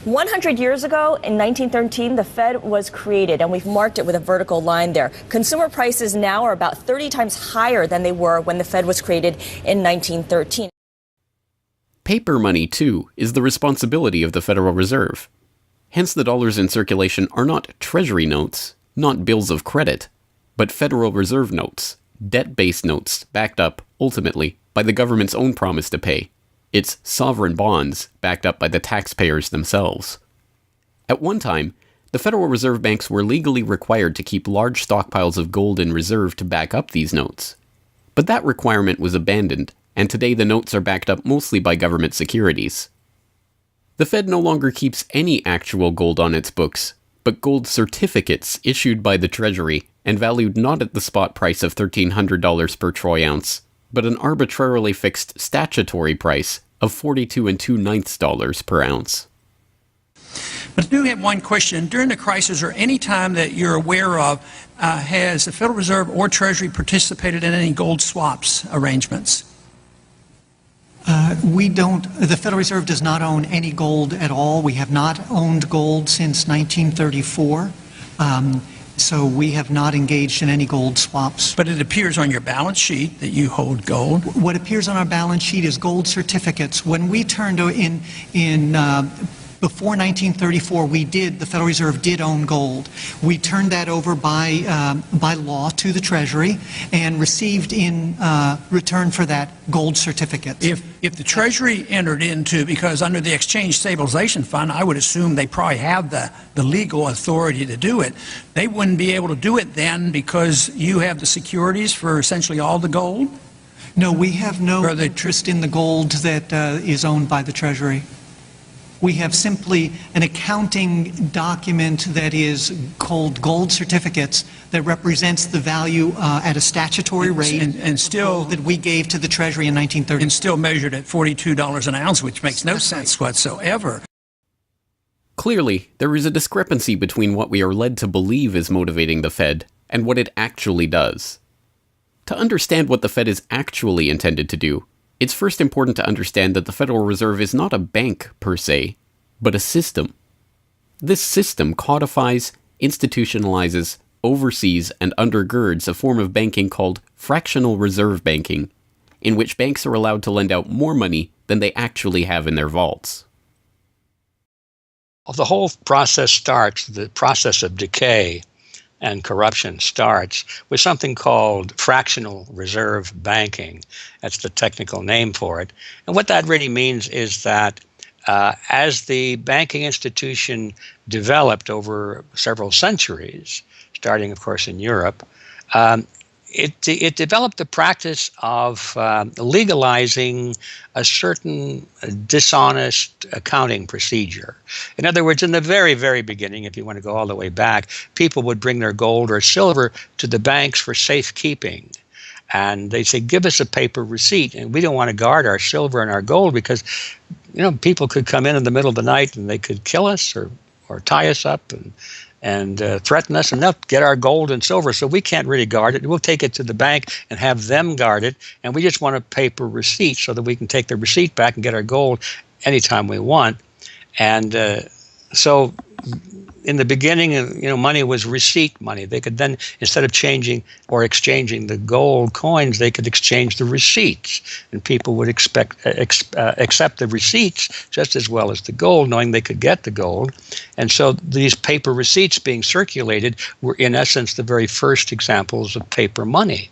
100 years ago, in 1913, the Fed was created, and we've marked it with a vertical line there. Consumer prices now are about 30 times higher than they were when the Fed was created in 1913. Paper money, too, is the responsibility of the Federal Reserve. Hence, the dollars in circulation are not Treasury notes, not bills of credit, but Federal Reserve notes, debt-based notes backed up, ultimately, by the government's own promise to pay. It's sovereign bonds backed up by the taxpayers themselves. At one time, the Federal Reserve banks were legally required to keep large stockpiles of gold in reserve to back up these notes. But that requirement was abandoned, and today the notes are backed up mostly by government securities. The Fed no longer keeps any actual gold on its books, but gold certificates issued by the Treasury and valued not at the spot price of $1,300 per troy ounce, but an arbitrarily fixed statutory price of $42 2/9 per ounce. But I do have one question. During the crisis or any time that you're aware of, has the Federal Reserve or Treasury participated in any gold swaps arrangements? We don't. The Federal Reserve does not own any gold at all. We have not owned gold since 1934. So we have not engaged in any gold swaps. But it appears on your balance sheet that you hold gold. What appears on our balance sheet is gold certificates. When we turned before 1934, the Federal Reserve did own gold. We turned that over by law to the Treasury and received in return for that gold certificates. If the Treasury entered into, because under the Exchange Stabilization Fund, I would assume they probably have the legal authority to do it. They wouldn't be able to do it then because you have the securities for essentially all the gold? No, we have no interest in the gold that is owned by the Treasury. We have simply an accounting document that is called gold certificates that represents the value at a statutory rate and still that we gave to the Treasury in 1930. And still measured at $42 an ounce, which makes no sense whatsoever. Clearly, there is a discrepancy between what we are led to believe is motivating the Fed and what it actually does. To understand what the Fed is actually intended to do, it's first important to understand that the Federal Reserve is not a bank per se, but a system. This system codifies, institutionalizes, oversees, and undergirds a form of banking called fractional reserve banking, in which banks are allowed to lend out more money than they actually have in their vaults. The whole process starts, the process of decay and corruption starts with something called fractional reserve banking. That's the technical name for it. And what that really means is that as the banking institution developed over several centuries, starting, of course, in Europe, it developed the practice of legalizing a certain dishonest accounting procedure. In other words, in the very, very beginning, if you want to go all the way back, people would bring their gold or silver to the banks for safekeeping. And they'd say, give us a paper receipt. And we don't want to guard our silver and our gold because, people could come in the middle of the night and they could kill us or tie us up and threaten us, and they'll get our gold and silver, so we can't really guard it. We'll take it to the bank and have them guard it, and we just want a paper receipt so that we can take the receipt back and get our gold anytime we want. And so in the beginning, money was receipt money. They could then, instead of changing or exchanging the gold coins, they could exchange the receipts, and people would accept the receipts just as well as the gold, knowing they could get the gold. And so these paper receipts being circulated were, in essence, the very first examples of paper money.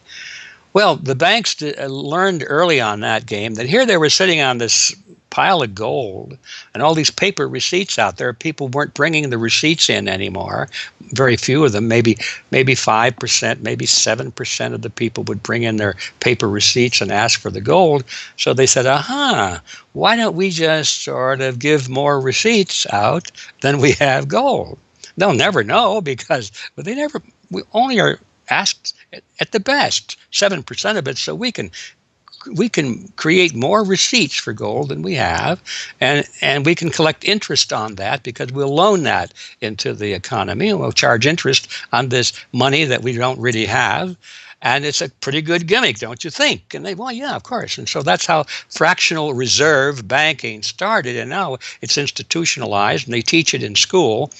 Well, the banks learned early on that game that here they were sitting on this pile of gold and all these paper receipts out there. People weren't bringing the receipts in anymore. Very few of them, maybe 5%, maybe 7% of the people would bring in their paper receipts and ask for the gold. So they said, why don't we just sort of give more receipts out than we have gold? They'll never know because we only are asked at the best 7% of it, so we can create more receipts for gold than we have, and we can collect interest on that because we'll loan that into the economy and we'll charge interest on this money that we don't really have. And it's a pretty good gimmick, don't you think? And they, well, yeah, of course. And so that's how fractional reserve banking started. And now it's institutionalized, and they teach it in school.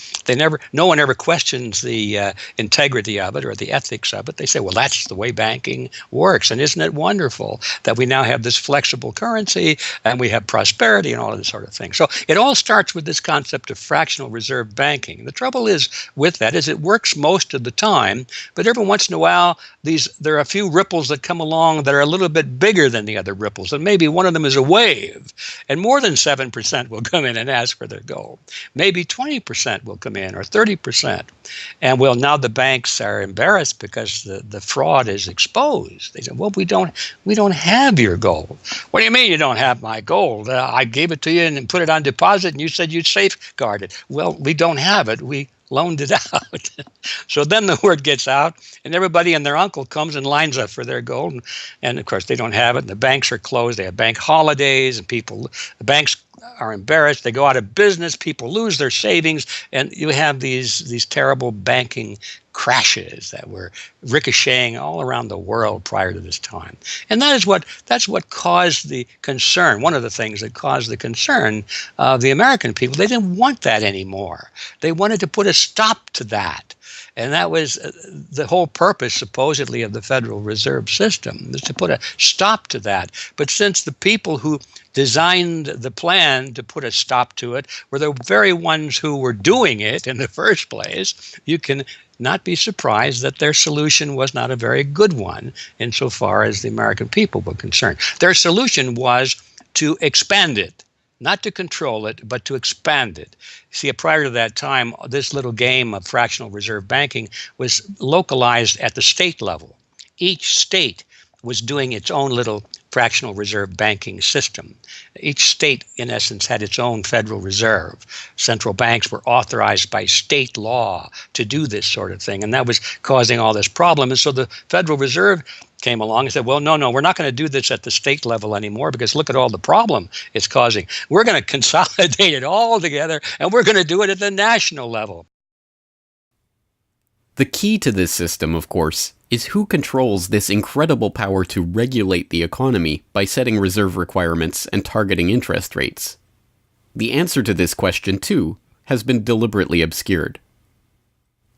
No one ever questions the integrity of it or the ethics of it. They say, well, that's the way banking works. And isn't it wonderful that we now have this flexible currency and we have prosperity and all of this sort of thing? So it all starts with this concept of fractional reserve banking. The trouble is with that is it works most of the time, but every once in a while, there are a few ripples that come along that are a little bit bigger than the other ripples, and maybe one of them is a wave, and more than 7% will come in and ask for their gold. Maybe 20% will come in, or 30%. And well, now the banks are embarrassed because the fraud is exposed. They say, well, we don't have your gold. What do you mean you don't have my gold? I gave it to you and put it on deposit, and you said you'd safeguard it. Well, we don't have it. We loaned it out. So then the word gets out, and everybody and their uncle comes and lines up for their gold. And of course, they don't have it, and the banks are closed. They have bank holidays, and the banks are embarrassed. They go out of business. People lose their savings, and you have these terrible banking crashes that were ricocheting all around the world prior to this time. And that's what caused the concern. One of the things that caused the concern of the American people, they didn't want that anymore. They wanted to put a stop to that. And that was the whole purpose, supposedly, of the Federal Reserve System, was to put a stop to that. But since the people who designed the plan to put a stop to it were the very ones who were doing it in the first place, you can not be surprised that their solution was not a very good one insofar as the American people were concerned. Their solution was to expand it. Not to control it, but to expand it. See, prior to that time, this little game of fractional reserve banking was localized at the state level. Each state was doing its own little fractional reserve banking system. Each state, in essence, had its own Federal Reserve. Central banks were authorized by state law to do this sort of thing, and that was causing all this problem. And so the Federal Reserve came along and said, well, no, we're not going to do this at the state level anymore because look at all the problem it's causing. We're going to consolidate it all together, and we're going to do it at the national level. The key to this system, of course, is who controls this incredible power to regulate the economy by setting reserve requirements and targeting interest rates. The answer to this question, too, has been deliberately obscured.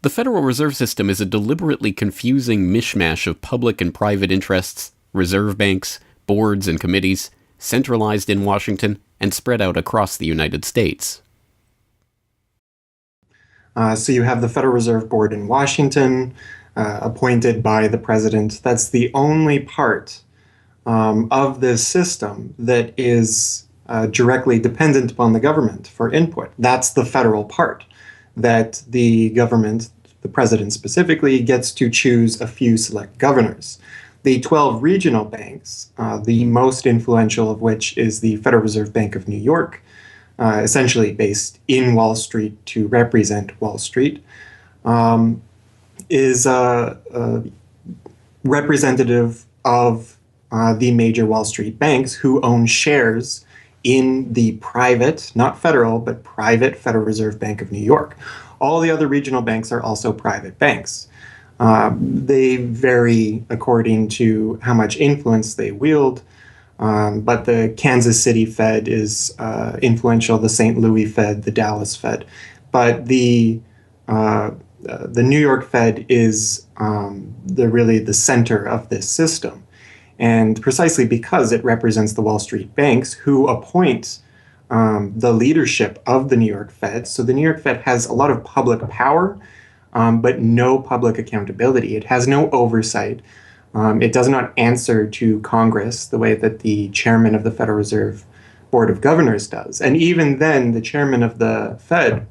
The Federal Reserve System is a deliberately confusing mishmash of public and private interests, reserve banks, boards and committees, centralized in Washington and spread out across the United States. So you have the Federal Reserve Board in Washington, appointed by the president. That's the only part of this system that is directly dependent upon the government for input. That's the federal part, that the government, the president specifically, gets to choose a few select governors. The 12 regional banks, the most influential of which is the Federal Reserve Bank of New York, essentially based in Wall Street to represent Wall Street, is representative of the major Wall Street banks who own shares in the private, not federal, but private Federal Reserve Bank of New York. All the other regional banks are also private banks. They vary according to how much influence they wield, but the Kansas City Fed is influential, the St. Louis Fed, the Dallas Fed. But the New York Fed is really the center of this system. And precisely because it represents the Wall Street banks who appoint the leadership of the New York Fed. So the New York Fed has a lot of public power, but no public accountability. It has no oversight. It does not answer to Congress the way that the chairman of the Federal Reserve Board of Governors does. And even then, the chairman of the Fed,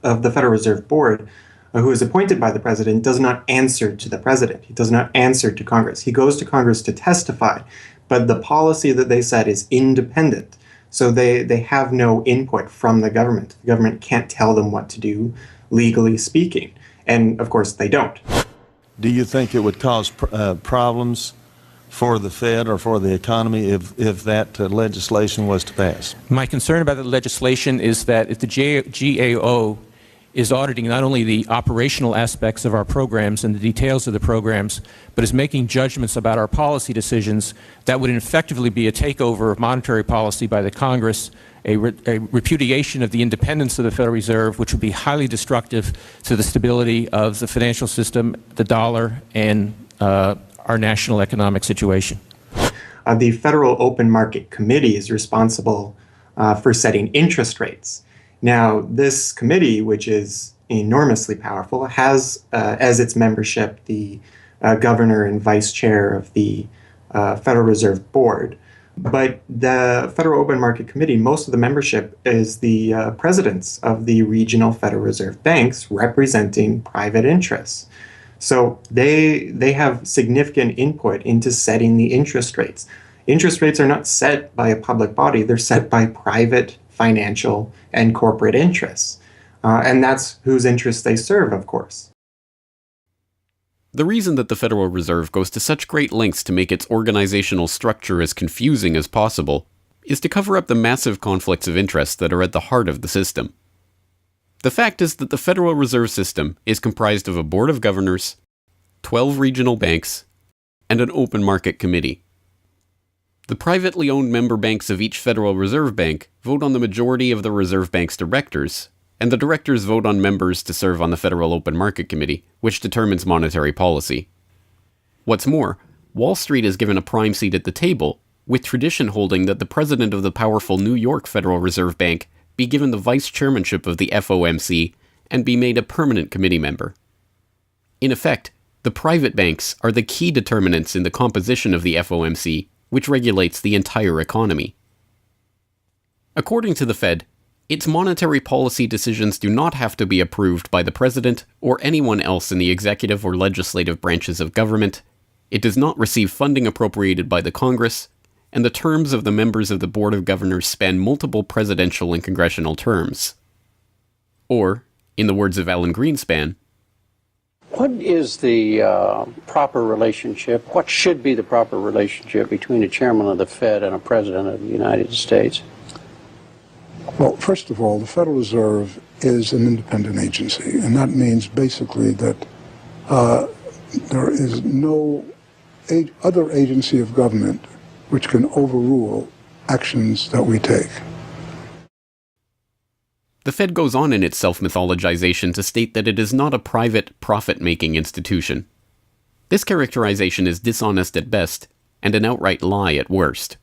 of the Federal Reserve Board, who is appointed by the president, does not answer to the president. He does not answer to Congress. He goes to Congress to testify, but the policy that they set is independent. So they have no input from the government. The government can't tell them what to do, legally speaking. And of course, they don't. Do you think it would cause problems for the Fed or for the economy if that legislation was to pass? My concern about the legislation is that if the GAO is auditing not only the operational aspects of our programs and the details of the programs, but is making judgments about our policy decisions that would effectively be a takeover of monetary policy by the Congress, a repudiation of the independence of the Federal Reserve, which would be highly destructive to the stability of the financial system, the dollar, and our national economic situation. The Federal Open Market Committee is responsible for setting interest rates. Now, this committee, which is enormously powerful, has as its membership the governor and vice chair of the Federal Reserve Board. But the Federal Open Market Committee, most of the membership is the presidents of the regional Federal Reserve banks representing private interests. So they have significant input into setting the interest rates. Interest rates are not set by a public body, they're set by private financial and corporate interests. And that's whose interests they serve, of course. The reason that the Federal Reserve goes to such great lengths to make its organizational structure as confusing as possible is to cover up the massive conflicts of interest that are at the heart of the system. The fact is that the Federal Reserve System is comprised of a board of governors, 12 regional banks, and an open market committee. The privately owned member banks of each Federal Reserve Bank vote on the majority of the Reserve Bank's directors, and the directors vote on members to serve on the Federal Open Market Committee, which determines monetary policy. What's more, Wall Street is given a prime seat at the table, with tradition holding that the president of the powerful New York Federal Reserve Bank be given the vice chairmanship of the FOMC and be made a permanent committee member. In effect, the private banks are the key determinants in the composition of the FOMC, which regulates the entire economy. According to the Fed, its monetary policy decisions do not have to be approved by the president or anyone else in the executive or legislative branches of government. It does not receive funding appropriated by the Congress, and the terms of the members of the Board of Governors span multiple presidential and congressional terms. Or, in the words of Alan Greenspan, what is the proper relationship, what should be the proper relationship between a chairman of the Fed and a president of the United States? Well, first of all, the Federal Reserve is an independent agency, and that means basically that there is no other agency of government which can overrule actions that we take. The Fed goes on in its self-mythologization to state that it is not a private, profit-making institution. This characterization is dishonest at best, and an outright lie at worst.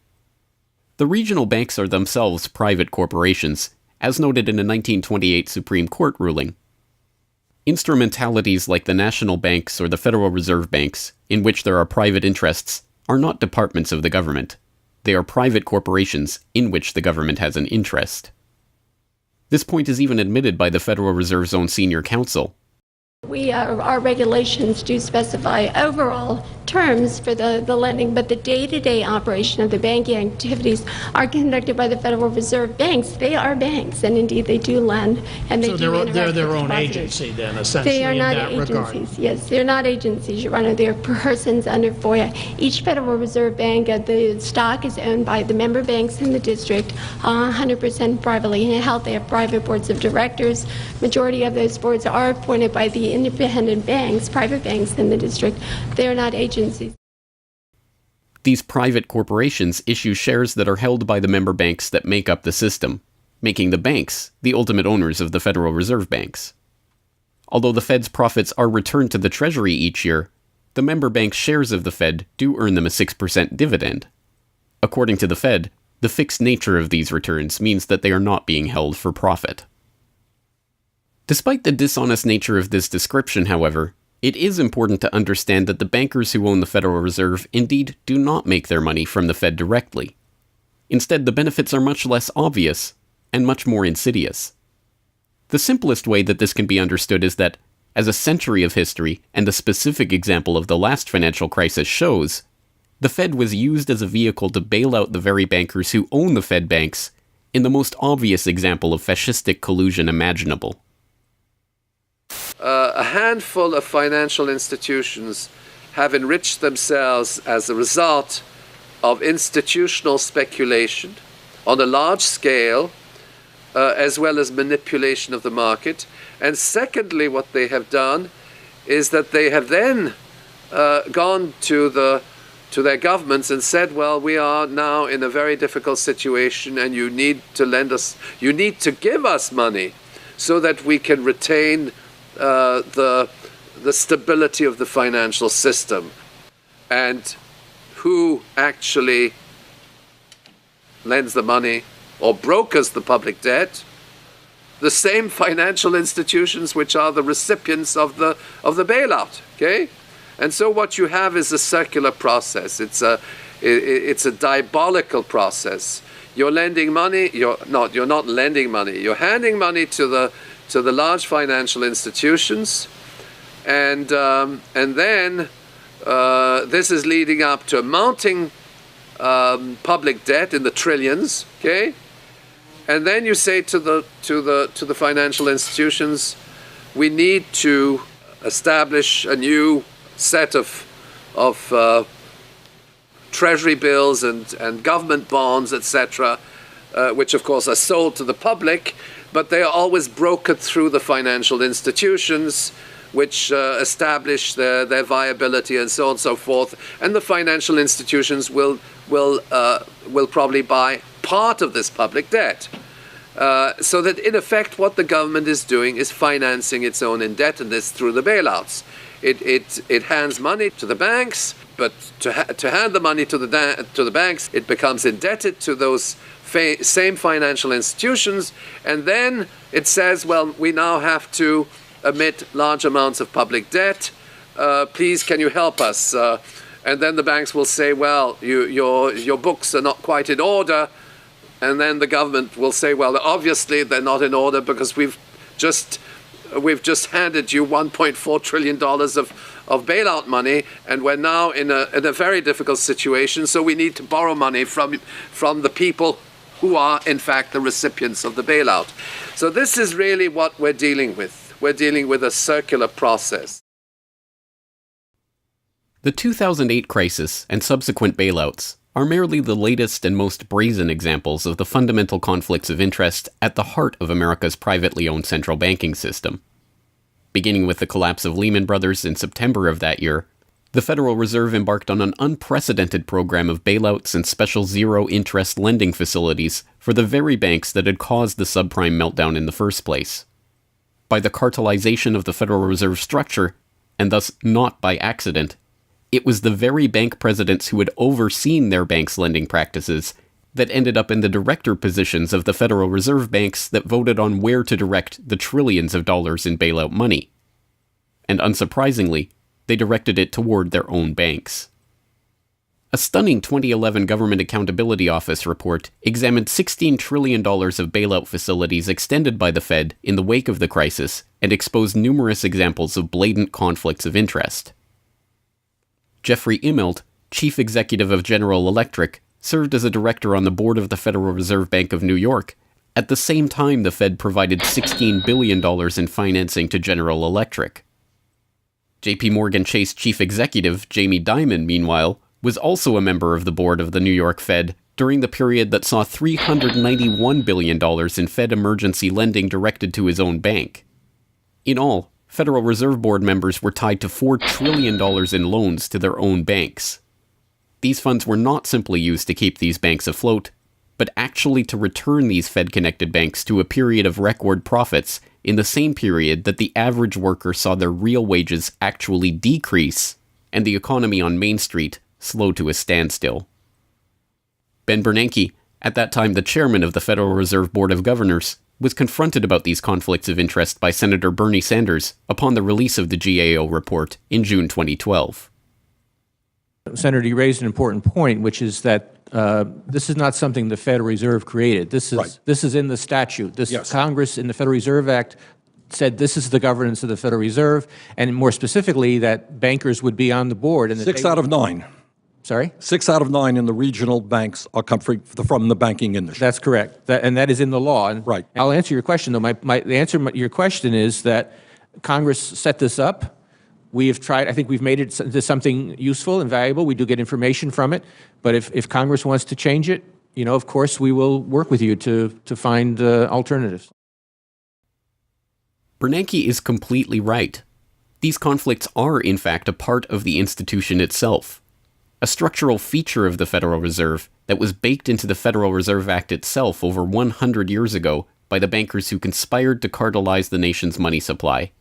The regional banks are themselves private corporations, as noted in a 1928 Supreme Court ruling. Instrumentalities like the national banks or the Federal Reserve Banks, in which there are private interests, are not departments of the government. They are private corporations in which the government has an interest. This point is even admitted by the Federal Reserve's own senior counsel. Our regulations do specify overall terms for the lending, but the day-to-day operation of the banking activities are conducted by the Federal Reserve banks. They are banks, and indeed they do lend, and they do interact they're their with own depositors. agency then, essentially, They are not in that agencies. regard. Yes, they're not agencies, Your Honor. They're persons under FOIA. Each Federal Reserve Bank, the stock is owned by the member banks in the district, 100% privately held. They have private boards of directors. Majority of those boards are appointed by the independent banks, private banks in the district. They're not agencies. These private corporations issue shares that are held by the member banks that make up the system, making the banks the ultimate owners of the Federal Reserve Banks. Although the Fed's profits are returned to the Treasury each year, the member banks' shares of the Fed do earn them a 6% dividend. According to the Fed, the fixed nature of these returns means that they are not being held for profit. Despite the dishonest nature of this description, however, it is important to understand that the bankers who own the Federal Reserve indeed do not make their money from the Fed directly. Instead, the benefits are much less obvious and much more insidious. The simplest way that this can be understood is that, as a century of history and a specific example of the last financial crisis shows, the Fed was used as a vehicle to bail out the very bankers who own the Fed banks in the most obvious example of fascistic collusion imaginable. A handful of financial institutions have enriched themselves as a result of institutional speculation on a large scale as well as manipulation of the market. And secondly, what they have done is that they have then gone to their governments and said, well, we are now in a very difficult situation and you need to give us money so that we can retain the stability of the financial system. And who actually lends the money or brokers the public debt? The same financial institutions which are the recipients of the bailout. Okay, and so what you have is a circular process. It's a diabolical process. You're lending money. You're not lending money. You're handing money to the large financial institutions, and then this is leading up to a mounting public debt in the trillions. Okay. And then you say to the financial institutions, we need to establish a new set of treasury bills and government bonds, etc., which of course are sold to the public, but they are always brokered through the financial institutions, which establish their viability and so on and so forth. And the financial institutions will probably buy part of this public debt. So that in effect what the government is doing is financing its own indebtedness through the bailouts. It hands money to the banks, but to hand the money to the banks, it becomes indebted to those same financial institutions, and then it says, well, we now have to emit large amounts of public debt. Please, can you help us? And then the banks will say, well, your books are not quite in order. And then the government will say, well, obviously they're not in order because we've just handed you $1.4 trillion of bailout money, and we're now in a very difficult situation, so we need to borrow money from the people who are, in fact, the recipients of the bailout. So this is really what we're dealing with. We're dealing with a circular process. The 2008 crisis and subsequent bailouts are merely the latest and most brazen examples of the fundamental conflicts of interest at the heart of America's privately owned central banking system. Beginning with the collapse of Lehman Brothers in September of that year, the Federal Reserve embarked on an unprecedented program of bailouts and special zero-interest lending facilities for the very banks that had caused the subprime meltdown in the first place. By the cartelization of the Federal Reserve structure, and thus not by accident, it was the very bank presidents who had overseen their banks' lending practices that ended up in the director positions of the Federal Reserve banks that voted on where to direct the trillions of dollars in bailout money. And unsurprisingly, they directed it toward their own banks. A stunning 2011 Government Accountability Office report examined $16 trillion of bailout facilities extended by the Fed in the wake of the crisis and exposed numerous examples of blatant conflicts of interest. Jeffrey Immelt, chief executive of General Electric, served as a director on the board of the Federal Reserve Bank of New York, at the same time the Fed provided $16 billion in financing to General Electric. JP Morgan Chase chief executive Jamie Dimon, meanwhile, was also a member of the board of the New York Fed during the period that saw $391 billion in Fed emergency lending directed to his own bank. In all, Federal Reserve Board members were tied to $4 trillion in loans to their own banks. These funds were not simply used to keep these banks afloat, but actually to return these Fed-connected banks to a period of record profits in the same period that the average worker saw their real wages actually decrease and the economy on Main Street slow to a standstill. Ben Bernanke, at that time the chairman of the Federal Reserve Board of Governors, was confronted about these conflicts of interest by Senator Bernie Sanders upon the release of the GAO report in June 2012. Senator, you raised an important point, which is that this is not something the Federal Reserve created. This is in the statute. Congress in the Federal Reserve Act said this is the governance of the Federal Reserve, and more specifically that bankers would be on the board. And 6 out of 9. Sorry? 6 out of 9 in the regional banks are come from the banking industry. That's correct, and that is in the law. And right. I'll answer your question, though. The answer to your question is that Congress set this up. We have tried, I think we've made it into something useful and valuable. We do get information from it. But if Congress wants to change it, of course, we will work with you to find alternatives. Bernanke is completely right. These conflicts are, in fact, a part of the institution itself. A structural feature of the Federal Reserve that was baked into the Federal Reserve Act itself over 100 years ago by the bankers who conspired to cartelize the nation's money supply.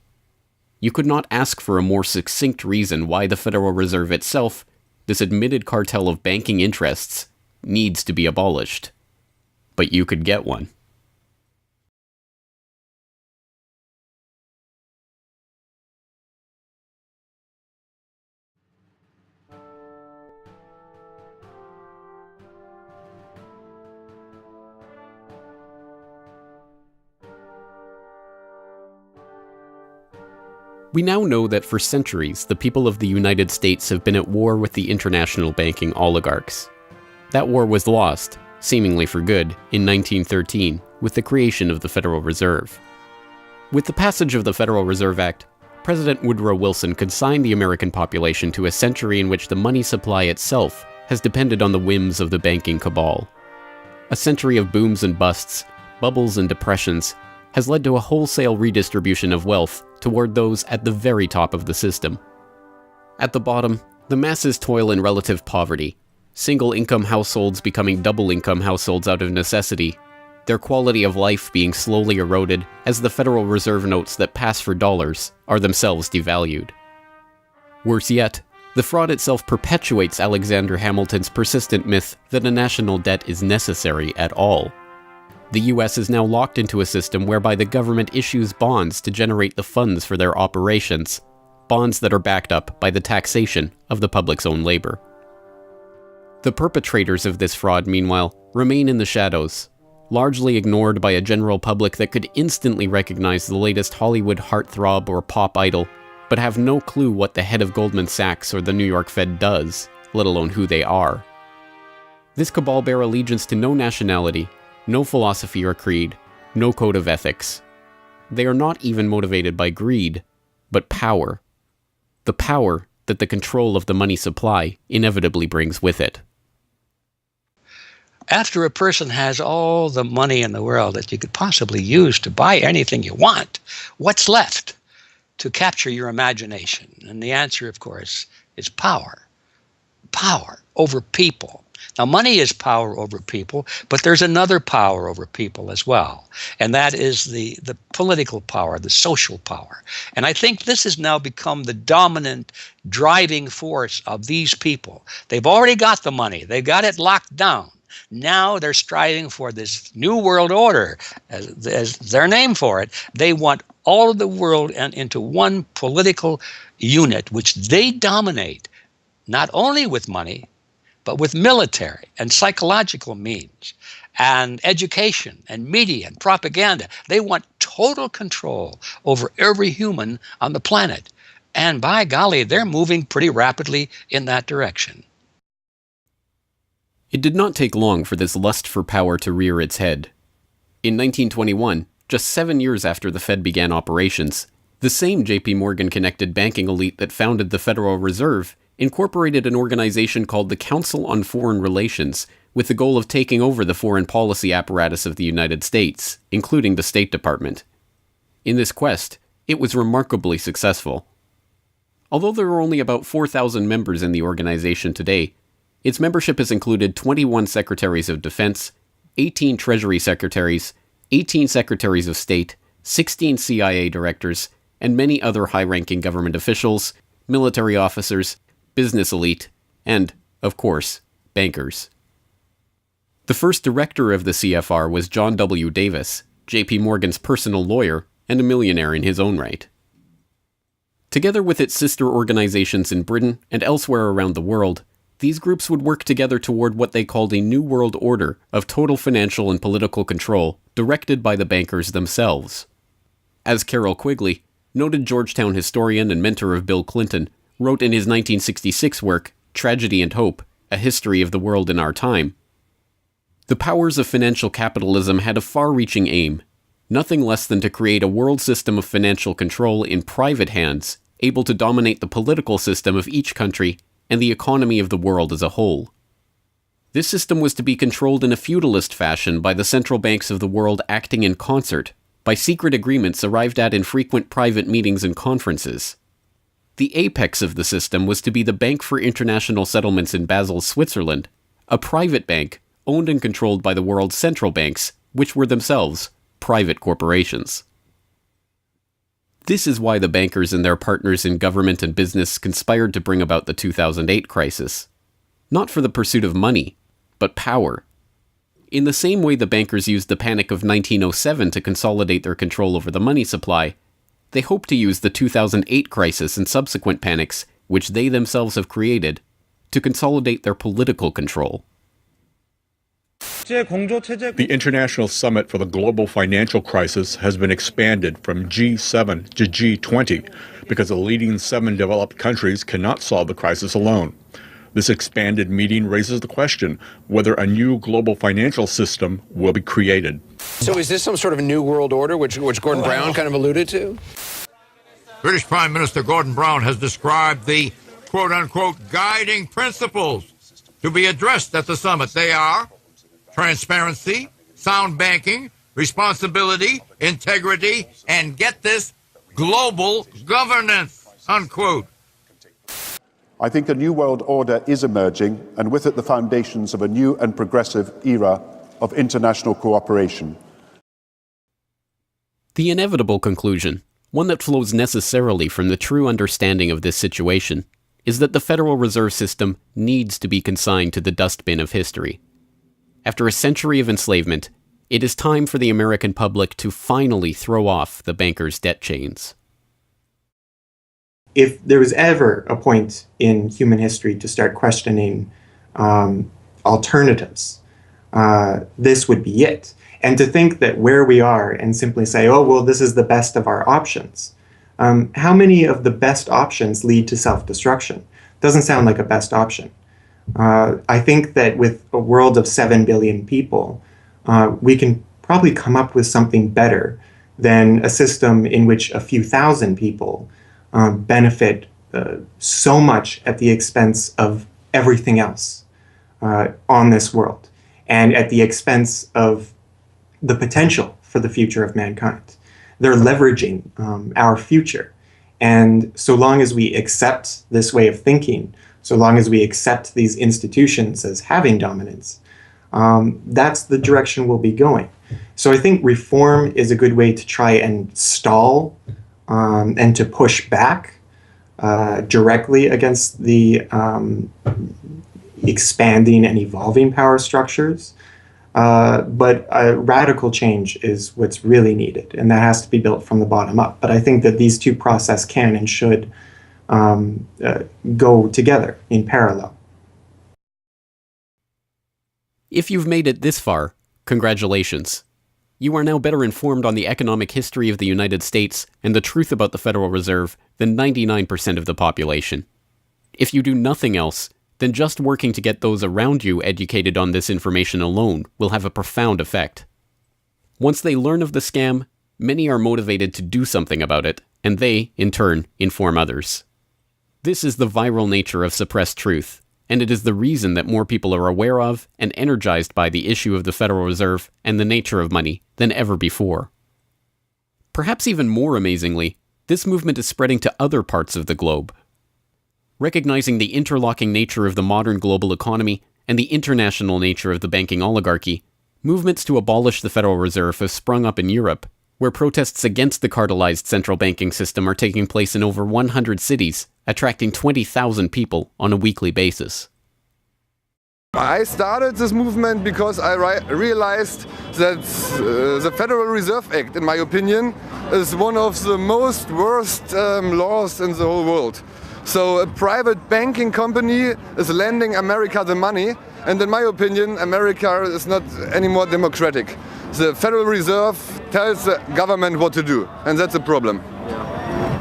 You could not ask for a more succinct reason why the Federal Reserve itself, this admitted cartel of banking interests, needs to be abolished. But you could get one. We now know that for centuries, the people of the United States have been at war with the international banking oligarchs. That war was lost, seemingly for good, in 1913, with the creation of the Federal Reserve. With the passage of the Federal Reserve Act, President Woodrow Wilson consigned the American population to a century in which the money supply itself has depended on the whims of the banking cabal. A century of booms and busts, bubbles and depressions, has led to a wholesale redistribution of wealth toward those at the very top of the system. At the bottom, the masses toil in relative poverty, single-income households becoming double-income households out of necessity, their quality of life being slowly eroded as the Federal Reserve notes that pass for dollars are themselves devalued. Worse yet, the fraud itself perpetuates Alexander Hamilton's persistent myth that a national debt is necessary at all. The US is now locked into a system whereby the government issues bonds to generate the funds for their operations, bonds that are backed up by the taxation of the public's own labor. The perpetrators of this fraud, meanwhile, remain in the shadows, largely ignored by a general public that could instantly recognize the latest Hollywood heartthrob or pop idol, but have no clue what the head of Goldman Sachs or the New York Fed does, let alone who they are. This cabal bear allegiance to no nationality, no philosophy or creed, no code of ethics. They are not even motivated by greed, but power. The power that the control of the money supply inevitably brings with it. After a person has all the money in the world that you could possibly use to buy anything you want, what's left to capture your imagination? And the answer, of course, is power. Power over people. Now, money is power over people, but there's another power over people as well, and that is the political power, the social power. And I think this has now become the dominant driving force of these people. They've already got the money. They've got it locked down. Now they're striving for this new world order, as their name for it. They want all of the world into one political unit, which they dominate, not only with money, but with military and psychological means and education and media and propaganda. They want total control over every human on the planet. And by golly, they're moving pretty rapidly in that direction. It did not take long for this lust for power to rear its head. In 1921, just 7 years after the Fed began operations, the same J.P. Morgan-connected banking elite that founded the Federal Reserve incorporated an organization called the Council on Foreign Relations with the goal of taking over the foreign policy apparatus of the United States, including the State Department. In this quest, it was remarkably successful. Although there are only about 4,000 members in the organization today, its membership has included 21 Secretaries of Defense, 18 Treasury Secretaries, 18 Secretaries of State, 16 CIA directors, and many other high-ranking government officials, military officers, business elite, and, of course, bankers. The first director of the CFR was John W. Davis, J.P. Morgan's personal lawyer and a millionaire in his own right. Together with its sister organizations in Britain and elsewhere around the world, these groups would work together toward what they called a new world order of total financial and political control directed by the bankers themselves. As Carroll Quigley, noted Georgetown historian and mentor of Bill Clinton, wrote in his 1966 work, Tragedy and Hope, A History of the World in Our Time, the powers of financial capitalism had a far-reaching aim, nothing less than to create a world system of financial control in private hands, able to dominate the political system of each country and the economy of the world as a whole. This system was to be controlled in a feudalist fashion by the central banks of the world acting in concert, by secret agreements arrived at in frequent private meetings and conferences. The apex of the system was to be the Bank for International Settlements in Basel, Switzerland, a private bank owned and controlled by the world's central banks, which were themselves private corporations. This is why the bankers and their partners in government and business conspired to bring about the 2008 crisis. Not for the pursuit of money, but power. In the same way the bankers used the panic of 1907 to consolidate their control over the money supply, they hope to use the 2008 crisis and subsequent panics, which they themselves have created, to consolidate their political control. The International Summit for the Global Financial Crisis has been expanded from G7 to G20 because the leading 7 developed countries cannot solve the crisis alone. This expanded meeting raises the question whether a new global financial system will be created. So is this some sort of a new world order, which Gordon Brown kind of alluded to? British Prime Minister Gordon Brown has described the quote-unquote guiding principles to be addressed at the summit. They are transparency, sound banking, responsibility, integrity, and get this, global governance, unquote. I think a new world order is emerging, and with it the foundations of a new and progressive era of international cooperation. The inevitable conclusion, one that flows necessarily from the true understanding of this situation, is that the Federal Reserve System needs to be consigned to the dustbin of history. After a century of enslavement, it is time for the American public to finally throw off the bankers' debt chains. If there was ever a point in human history to start questioning alternatives, this would be it. And to think that where we are and simply say, oh, well, this is the best of our options. How many of the best options lead to self-destruction? Doesn't sound like a best option. I think that with a world of 7 billion people, we can probably come up with something better than a system in which a few thousand people benefit so much at the expense of everything else on this world, and at the expense of the potential for the future of mankind. They're leveraging our future. And so long as we accept this way of thinking, so long as we accept these institutions as having dominance, that's the direction we'll be going. So I think reform is a good way to try and stall and to push back directly against the expanding and evolving power structures. But a radical change is what's really needed, and that has to be built from the bottom up. But I think that these two processes can and should go together in parallel. If you've made it this far, congratulations. You are now better informed on the economic history of the United States and the truth about the Federal Reserve than 99% of the population. If you do nothing else, then just working to get those around you educated on this information alone will have a profound effect. Once they learn of the scam, many are motivated to do something about it, and they, in turn, inform others. This is the viral nature of suppressed truth, and it is the reason that more people are aware of and energized by the issue of the Federal Reserve and the nature of money than ever before. Perhaps even more amazingly, this movement is spreading to other parts of the globe. Recognizing the interlocking nature of the modern global economy and the international nature of the banking oligarchy, movements to abolish the Federal Reserve have sprung up in Europe, where protests against the cartelized central banking system are taking place in over 100 cities, attracting 20,000 people on a weekly basis. I started this movement because I realized that the Federal Reserve Act, in my opinion, is one of the most worst laws in the whole world. So a private banking company is lending America the money, and in my opinion, America is not any more democratic. The Federal Reserve tells the government what to do, and that's a problem.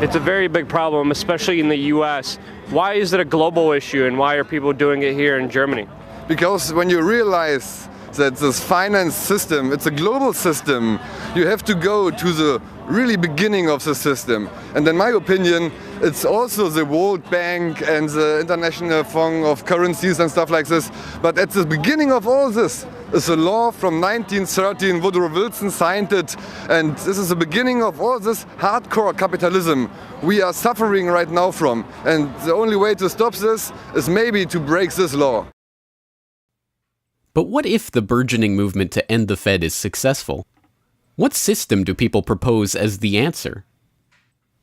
It's a very big problem, especially in the US. Why is it a global issue, and why are people doing it here in Germany? Because when you realize that this finance system, it's a global system, you have to go to the really beginning of the system. And in my opinion, it's also the World Bank and the International Fund of Currencies and stuff like this. But at the beginning of all this is a law from 1913. Woodrow Wilson signed it. And this is the beginning of all this hardcore capitalism we are suffering right now from. And the only way to stop this is maybe to break this law. But what if the burgeoning movement to end the Fed is successful? What system do people propose as the answer?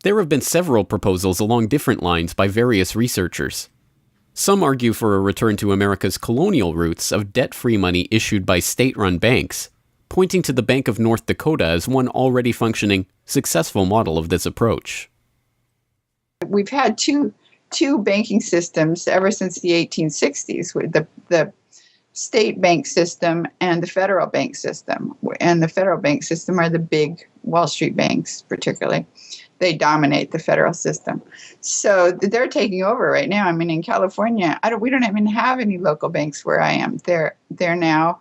There have been several proposals along different lines by various researchers. Some argue for a return to America's colonial roots of debt-free money issued by state-run banks, pointing to the Bank of North Dakota as one already functioning, successful model of this approach. We've had two banking systems ever since the 1860s, with the state bank system and the federal bank system. And the federal bank system are the big Wall Street banks, particularly. They dominate the federal system. So they're taking over right now. I mean, in California, we don't even have any local banks where I am. They're now,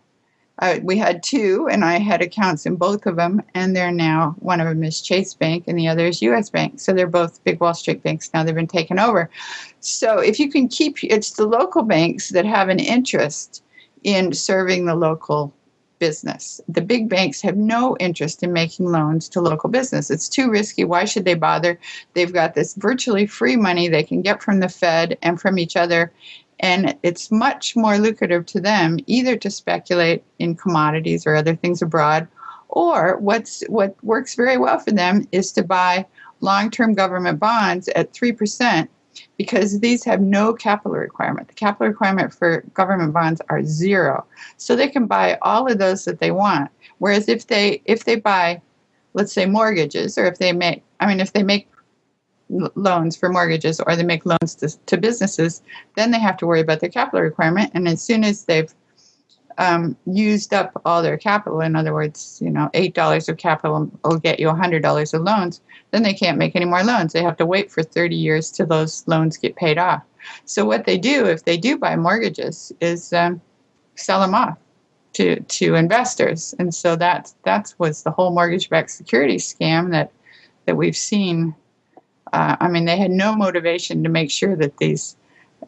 we had two, and I had accounts in both of them, and they're now, one of them is Chase Bank, and the other is U.S. Bank. So they're both big Wall Street banks now. They've been taken over. So if you can keep, it's the local banks that have an interest in serving the local business. The big banks have no interest in making loans to local business. It's too risky. Why should they bother? They've got this virtually free money they can get from the Fed and from each other, and it's much more lucrative to them either to speculate in commodities or other things abroad, or what works very well for them is to buy long-term government bonds at 3%, because these have no capital requirement. The capital requirement for government bonds are zero. So they can buy all of those that they want. Whereas if they buy, let's say, mortgages, or if they make loans for mortgages, or they make loans to businesses, then they have to worry about their capital requirement. And as soon as they've used up all their capital, in other words, $8 of capital will get you $100 of loans, then they can't make any more loans. They have to wait for 30 years till those loans get paid off. So what they do, if they do buy mortgages, is sell them off to investors. And so that was the whole mortgage-backed securities scam that we've seen. They had no motivation to make sure that these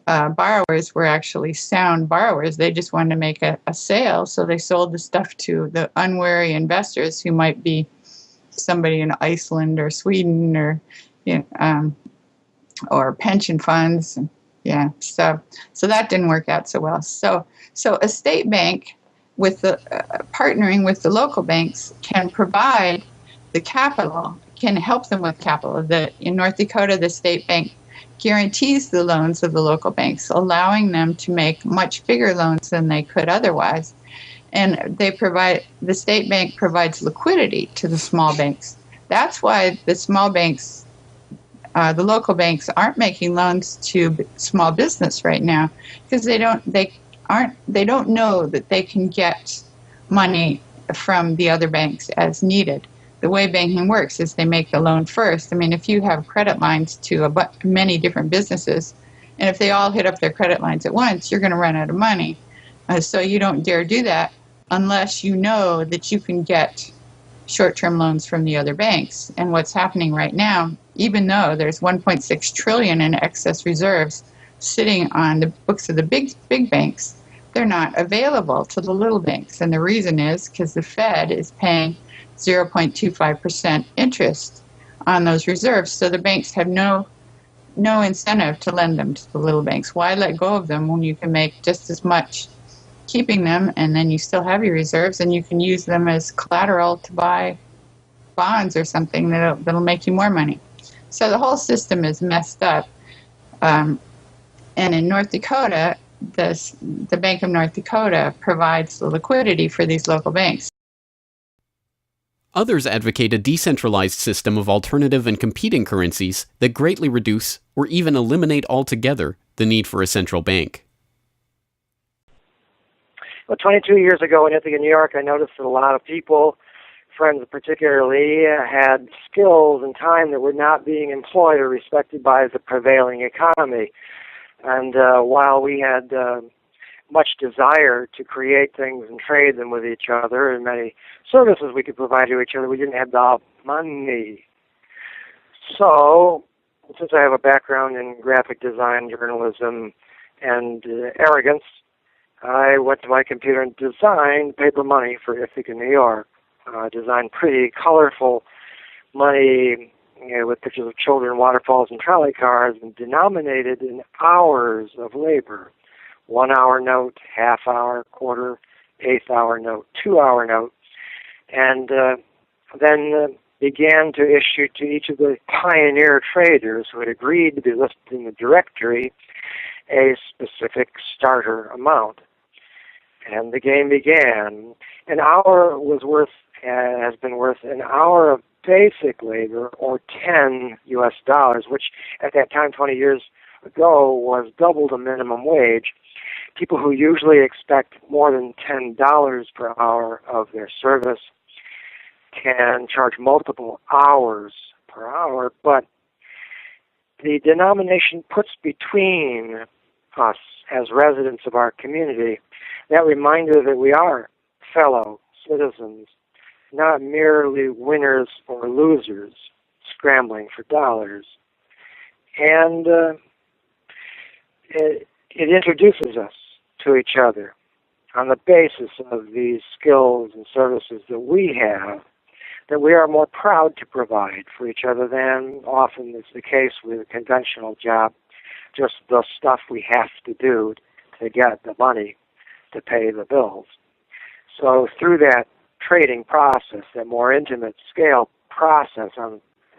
borrowers were actually sound borrowers. They just wanted to make a sale, so they sold the stuff to the unwary investors who might be somebody in Iceland or Sweden or pension funds. Yeah, so that didn't work out so well. So a state bank with the partnering with the local banks can provide the capital, can help them with capital. In North Dakota, the state bank guarantees the loans of the local banks, allowing them to make much bigger loans than they could otherwise. And the state bank provides liquidity to the small banks. That's why the small banks, the local banks, aren't making loans to small business right now, because they don't know that they can get money from the other banks as needed. The way banking works is they make the loan first. I mean, if you have credit lines to many different businesses, and if they all hit up their credit lines at once, you're going to run out of money. So you don't dare do that unless you know that you can get short-term loans from the other banks. And what's happening right now, even though there's $1.6 trillion in excess reserves sitting on the books of the big banks, they're not available to the little banks. And the reason is because the Fed is paying 0.25% interest on those reserves. So the banks have no incentive to lend them to the little banks. Why let go of them when you can make just as much keeping them, and then you still have your reserves, and you can use them as collateral to buy bonds or something that'll make you more money. So the whole system is messed up. And in North Dakota, the Bank of North Dakota provides the liquidity for these local banks. Others advocate a decentralized system of alternative and competing currencies that greatly reduce or even eliminate altogether the need for a central bank. Well, 22 years ago in Ithaca, New York, I noticed that a lot of people, friends particularly, had skills and time that were not being employed or respected by the prevailing economy. And while we had much desire to create things and trade them with each other, and many services we could provide to each other. We didn't have the money. So, since I have a background in graphic design, journalism, and arrogance, I went to my computer and designed paper money for Ithaca, New York. Designed pretty colorful money, with pictures of children, waterfalls, and trolley cars, and denominated in hours of labor. 1 hour note, half hour, quarter, eighth hour note, 2 hour note, and then began to issue to each of the pioneer traders who had agreed to be listed in the directory a specific starter amount. And the game began. An hour has been worth an hour of basic labor, or $10 US, which at that time, 20 years ago, was double the minimum wage. People who usually expect more than $10 per hour of their service can charge multiple hours per hour, but the denomination puts between us as residents of our community that reminder that we are fellow citizens, not merely winners or losers scrambling for dollars. And it introduces us to each other on the basis of these skills and services that we have, that we are more proud to provide for each other than often is the case with a conventional job, just the stuff we have to do to get the money to pay the bills. So through that trading process, that more intimate scale process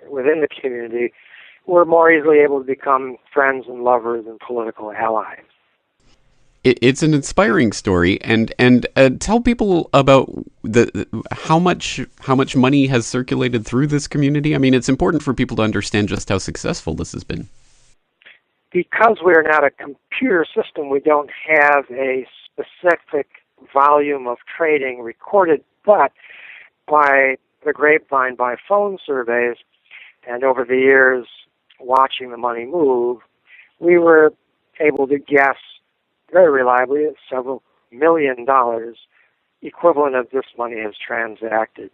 within the community, we're more easily able to become friends and lovers and political allies. It's an inspiring story, and tell people about how much money has circulated through this community. I mean, it's important for people to understand just how successful this has been. Because we're not a computer system, we don't have a specific volume of trading recorded, but by the grapevine, by phone surveys, and over the years watching the money move, we were able to guess very reliably at several $1 million equivalent of this money has transacted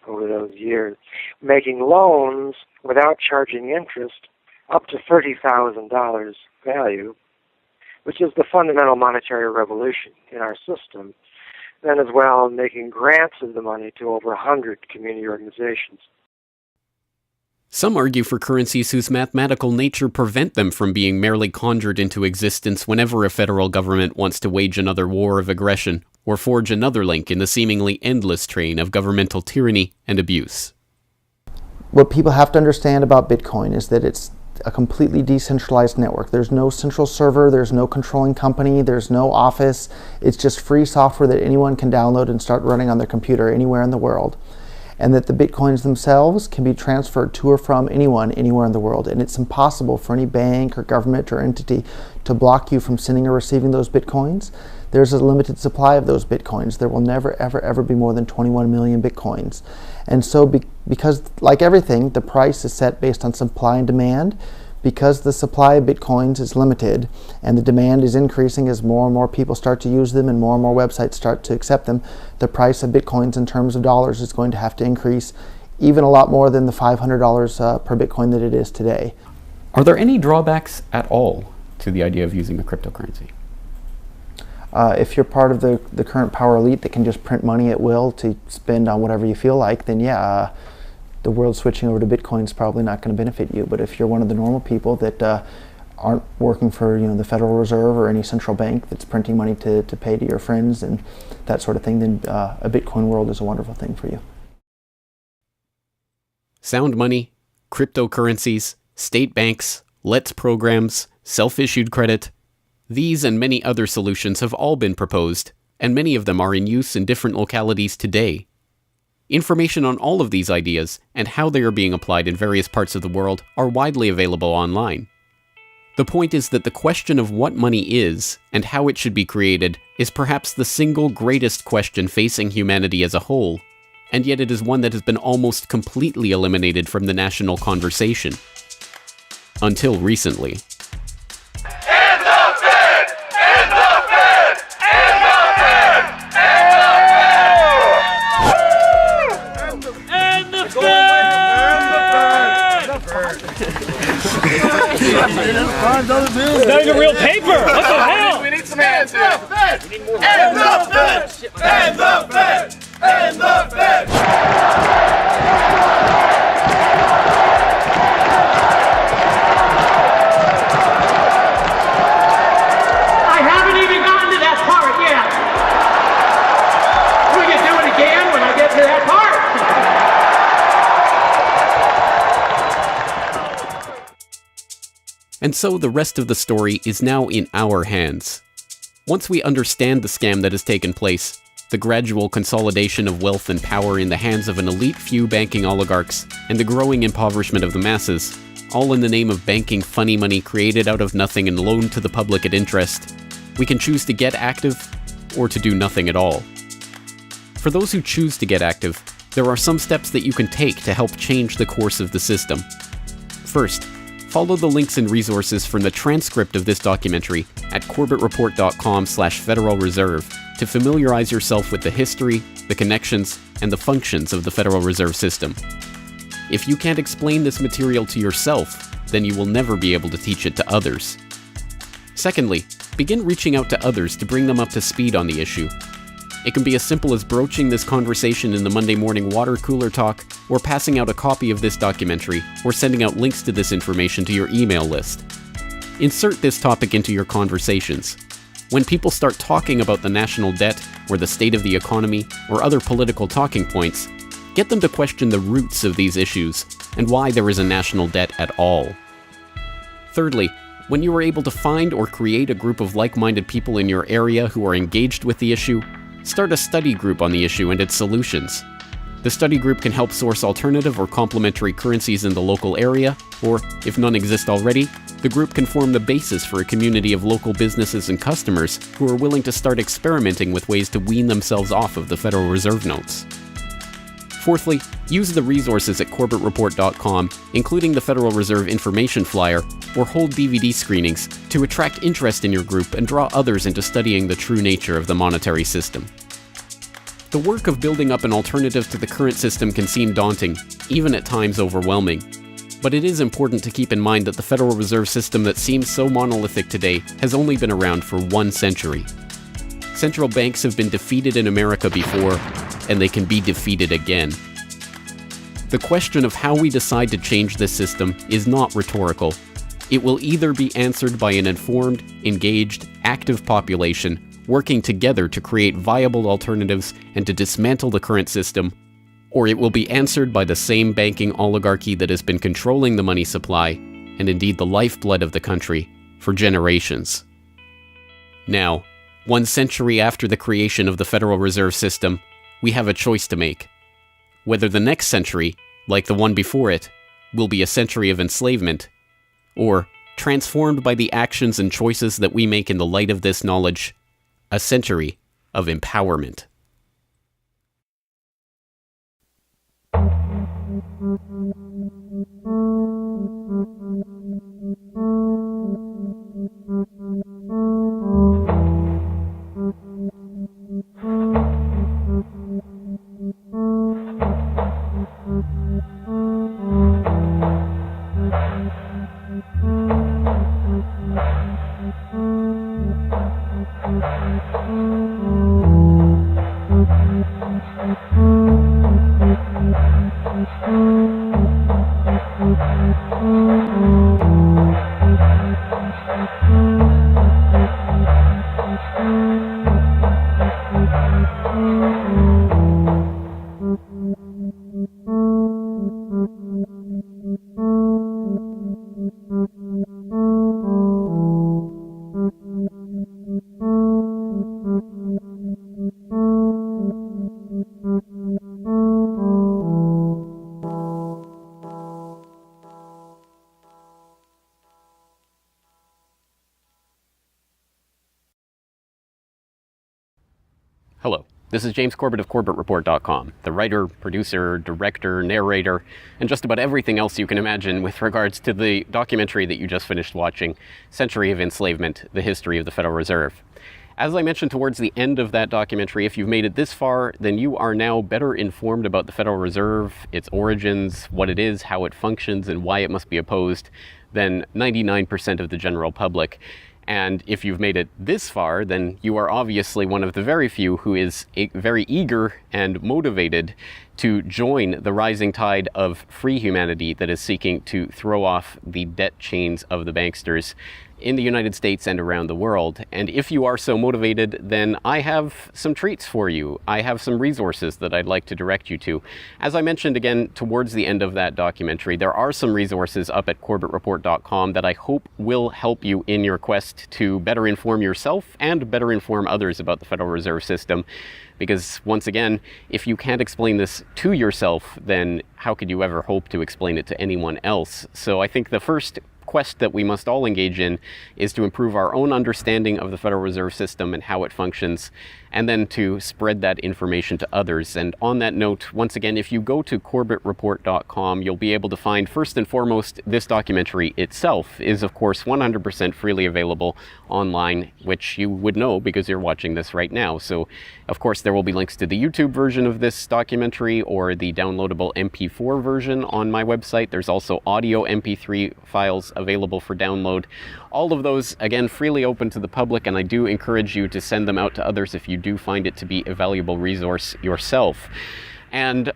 over those years, making loans without charging interest up to $30,000 value, which is the fundamental monetary revolution in our system. Then as well, making grants of the money to over 100 community organizations. Some argue for currencies whose mathematical nature prevent them from being merely conjured into existence whenever a federal government wants to wage another war of aggression or forge another link in the seemingly endless train of governmental tyranny and abuse. What people have to understand about Bitcoin is that it's a completely decentralized network. There's no central server, there's no controlling company, there's no office. It's just free software that anyone can download and start running on their computer anywhere in the world. And that the Bitcoins themselves can be transferred to or from anyone, anywhere in the world. And it's impossible for any bank or government or entity to block you from sending or receiving those Bitcoins. There's a limited supply of those Bitcoins. There will never, ever, ever be more than 21 million Bitcoins. And so because, like everything, the price is set based on supply and demand, because the supply of Bitcoins is limited and the demand is increasing as more and more people start to use them and more websites start to accept them, the price of Bitcoins in terms of dollars is going to have to increase even a lot more than the $500 per Bitcoin that it is today. Are there any drawbacks at all to the idea of using a cryptocurrency? If you're part of the current power elite that can just print money at will to spend on whatever you feel like, then yeah, the world switching over to Bitcoin is probably not going to benefit you. But if you're one of the normal people that aren't working for the Federal Reserve or any central bank that's printing money to pay to your friends and that sort of thing, then a Bitcoin world is a wonderful thing for you. Sound money, cryptocurrencies, state banks, LETS programs, self-issued credit. These and many other solutions have all been proposed, and many of them are in use in different localities today. Information on all of these ideas and how they are being applied in various parts of the world are widely available online. The point is that the question of what money is and how it should be created is perhaps the single greatest question facing humanity as a whole, and yet it is one that has been almost completely eliminated from the national conversation. Until recently. End the Fed! End the Fed! And the Fed! And the Fed! And the Fed! And the Fed! I haven't even gotten to that part yet. We can do it again when I get to that part. And so the rest of the story is now in our hands. Once we understand the scam that has taken place, the gradual consolidation of wealth and power in the hands of an elite few banking oligarchs, and the growing impoverishment of the masses, all in the name of banking funny money created out of nothing and loaned to the public at interest, we can choose to get active or to do nothing at all. For those who choose to get active, there are some steps that you can take to help change the course of the system. First, follow the links and resources from the transcript of this documentary at corbettreport.com/Federal Reserve to familiarize yourself with the history, the connections, and the functions of the Federal Reserve System. If you can't explain this material to yourself, then you will never be able to teach it to others. Secondly, begin reaching out to others to bring them up to speed on the issue. It can be as simple as broaching this conversation in the Monday morning water cooler talk, or passing out a copy of this documentary, or sending out links to this information to your email list. Insert this topic into your conversations. When people start talking about the national debt, or the state of the economy, or other political talking points, get them to question the roots of these issues, and why there is a national debt at all. Thirdly, when you are able to find or create a group of like-minded people in your area who are engaged with the issue, start a study group on the issue and its solutions. The study group can help source alternative or complementary currencies in the local area, or, if none exist already, the group can form the basis for a community of local businesses and customers who are willing to start experimenting with ways to wean themselves off of the Federal Reserve notes. Fourthly, use the resources at corbettreport.com, including the Federal Reserve information flyer, or hold DVD screenings, to attract interest in your group and draw others into studying the true nature of the monetary system. The work of building up an alternative to the current system can seem daunting, even at times overwhelming. But it is important to keep in mind that the Federal Reserve System that seems so monolithic today has only been around for 1 century. Central banks have been defeated in America before, and they can be defeated again. The question of how we decide to change this system is not rhetorical. It will either be answered by an informed, engaged, active population working together to create viable alternatives and to dismantle the current system, or it will be answered by the same banking oligarchy that has been controlling the money supply, and indeed the lifeblood of the country, for generations. Now, 1 century after the creation of the Federal Reserve System, we have a choice to make. Whether the next century, like the one before it, will be a century of enslavement, or, transformed by the actions and choices that we make in the light of this knowledge, a century of empowerment. Hello, this is James Corbett of CorbettReport.com, the writer, producer, director, narrator, and just about everything else you can imagine with regards to the documentary that you just finished watching, Century of Enslavement, The History of the Federal Reserve. As I mentioned towards the end of that documentary, if you've made it this far, then you are now better informed about the Federal Reserve, its origins, what it is, how it functions, and why it must be opposed than 99% of the general public. And if you've made it this far, then you are obviously one of the very few who is very eager and motivated to join the rising tide of free humanity that is seeking to throw off the debt chains of the banksters in the United States and around the world. And if you are so motivated, then I have some treats for you. I have some resources that I'd like to direct you to. As I mentioned again towards the end of that documentary, there are some resources up at corbettreport.com that I hope will help you in your quest to better inform yourself and better inform others about the Federal Reserve System. Because once again, if you can't explain this to yourself, then how could you ever hope to explain it to anyone else? So I think the first quest that we must all engage in is to improve our own understanding of the Federal Reserve System and how it functions, and then to spread that information to others. And on that note, once again, if you go to corbettreport.com, you'll be able to find, first and foremost, this documentary itself is, of course, 100% freely available online, which you would know because you're watching this right now. So, of course, there will be links to the YouTube version of this documentary or the downloadable MP4 version on my website. There's also audio MP3 files available for download. All of those, again, freely open to the public, and I do encourage you to send them out to others if you do find it to be a valuable resource yourself. And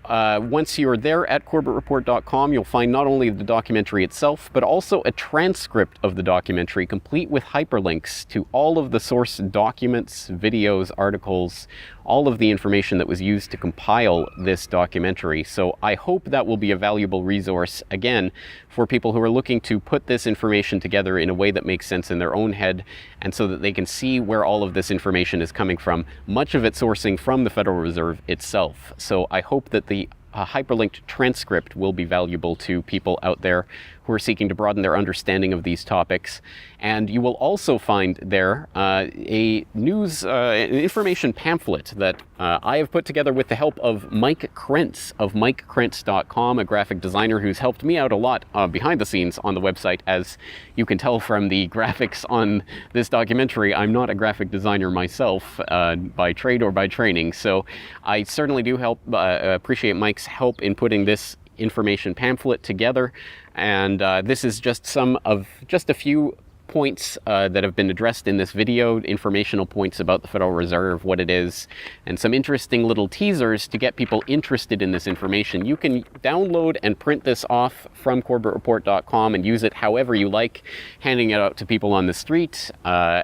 once you're there at corbettreport.com, you'll find not only the documentary itself, but also a transcript of the documentary, complete with hyperlinks to all of the source documents, videos, articles, all of the information that was used to compile this documentary. So I hope that will be a valuable resource, again, for people who are looking to put this information together in a way that makes sense in their own head, and so that they can see where all of this information is coming from, much of it sourcing from the Federal Reserve itself. So I hope that the hyperlinked transcript will be valuable to people out there who are seeking to broaden their understanding of these topics. And you will also find there a news information pamphlet that I have put together with the help of Mike Krentz of MikeKrentz.com, a graphic designer who's helped me out a lot behind the scenes on the website. As you can tell from the graphics on this documentary, I'm not a graphic designer myself by trade or by training. So I certainly do appreciate Mike's help in putting this information pamphlet together. And this is just a few points that have been addressed in this video, informational points about the Federal Reserve, what it is, and some interesting little teasers to get people interested in this information. You can download and print this off from corbettreport.com and use it however you like, handing it out to people on the street,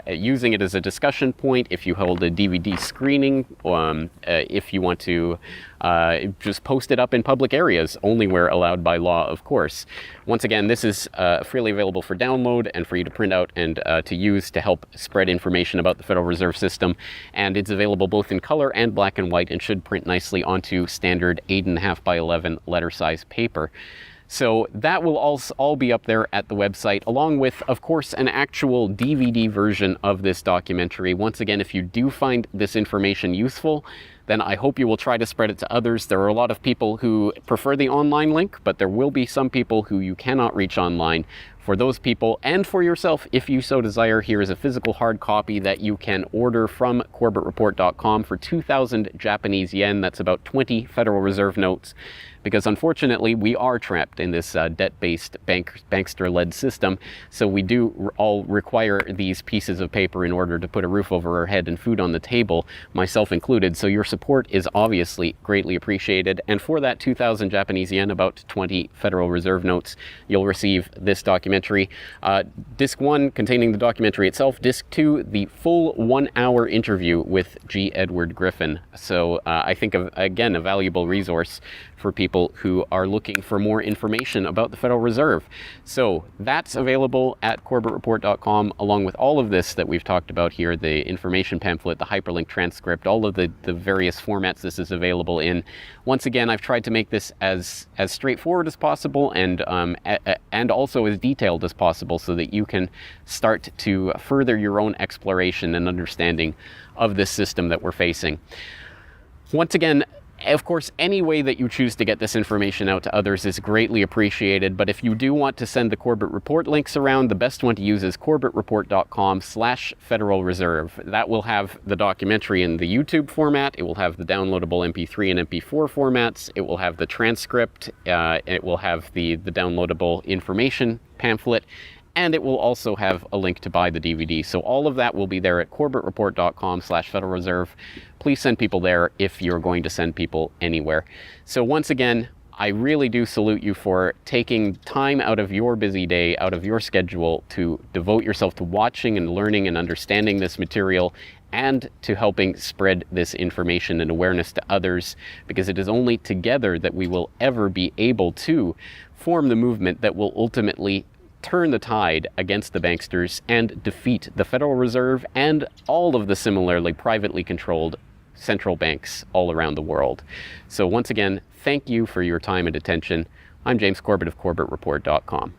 using it as a discussion point if you hold a DVD screening, if you want to just post it up in public areas, only where allowed by law, of course. Once again, this is freely available for download and for you to print out and to use to help spread information about the Federal Reserve System. And it's available both in color and black and white and should print nicely onto standard 8.5 by 11 letter size paper. So that will all be up there at the website, along with, of course, an actual DVD version of this documentary. Once again, if you do find this information useful, then I hope you will try to spread it to others. There are a lot of people who prefer the online link, but there will be some people who you cannot reach online. For those people, and for yourself, if you so desire, here is a physical hard copy that you can order from corbettreport.com for 2,000 Japanese yen. That's about 20 Federal Reserve notes. Because unfortunately, we are trapped in this debt-based bankster-led system. So we do all require these pieces of paper in order to put a roof over our head and food on the table, myself included. So your support is obviously greatly appreciated. And for that 2,000 Japanese yen, about 20 Federal Reserve notes, you'll receive this documentary. Disc 1 containing the documentary itself. Disc 2, the full 1-hour interview with G. Edward Griffin. So I think, again, a valuable resource for people who are looking for more information about the Federal Reserve. So that's available at corbettreport.com, along with all of this that we've talked about here, the information pamphlet, the hyperlink transcript, all of the various formats this is available in. Once again, I've tried to make this as straightforward as possible and also as detailed as possible so that you can start to further your own exploration and understanding of this system that we're facing. Once again, of course, any way that you choose to get this information out to others is greatly appreciated, but if you do want to send the Corbett Report links around, the best one to use is corbettreport.com/Federal Reserve. That will have the documentary in the YouTube format, it will have the downloadable MP3 and MP4 formats, it will have the transcript, it will have the downloadable information pamphlet, and it will also have a link to buy the DVD. So all of that will be there at corbettreport.com/Federal Reserve. Please send people there if you're going to send people anywhere. So once again, I really do salute you for taking time out of your busy day, out of your schedule, to devote yourself to watching and learning and understanding this material, and to helping spread this information and awareness to others, because it is only together that we will ever be able to form the movement that will ultimately turn the tide against the banksters and defeat the Federal Reserve and all of the similarly privately controlled central banks all around the world. So once again, thank you for your time and attention. I'm James Corbett of CorbettReport.com.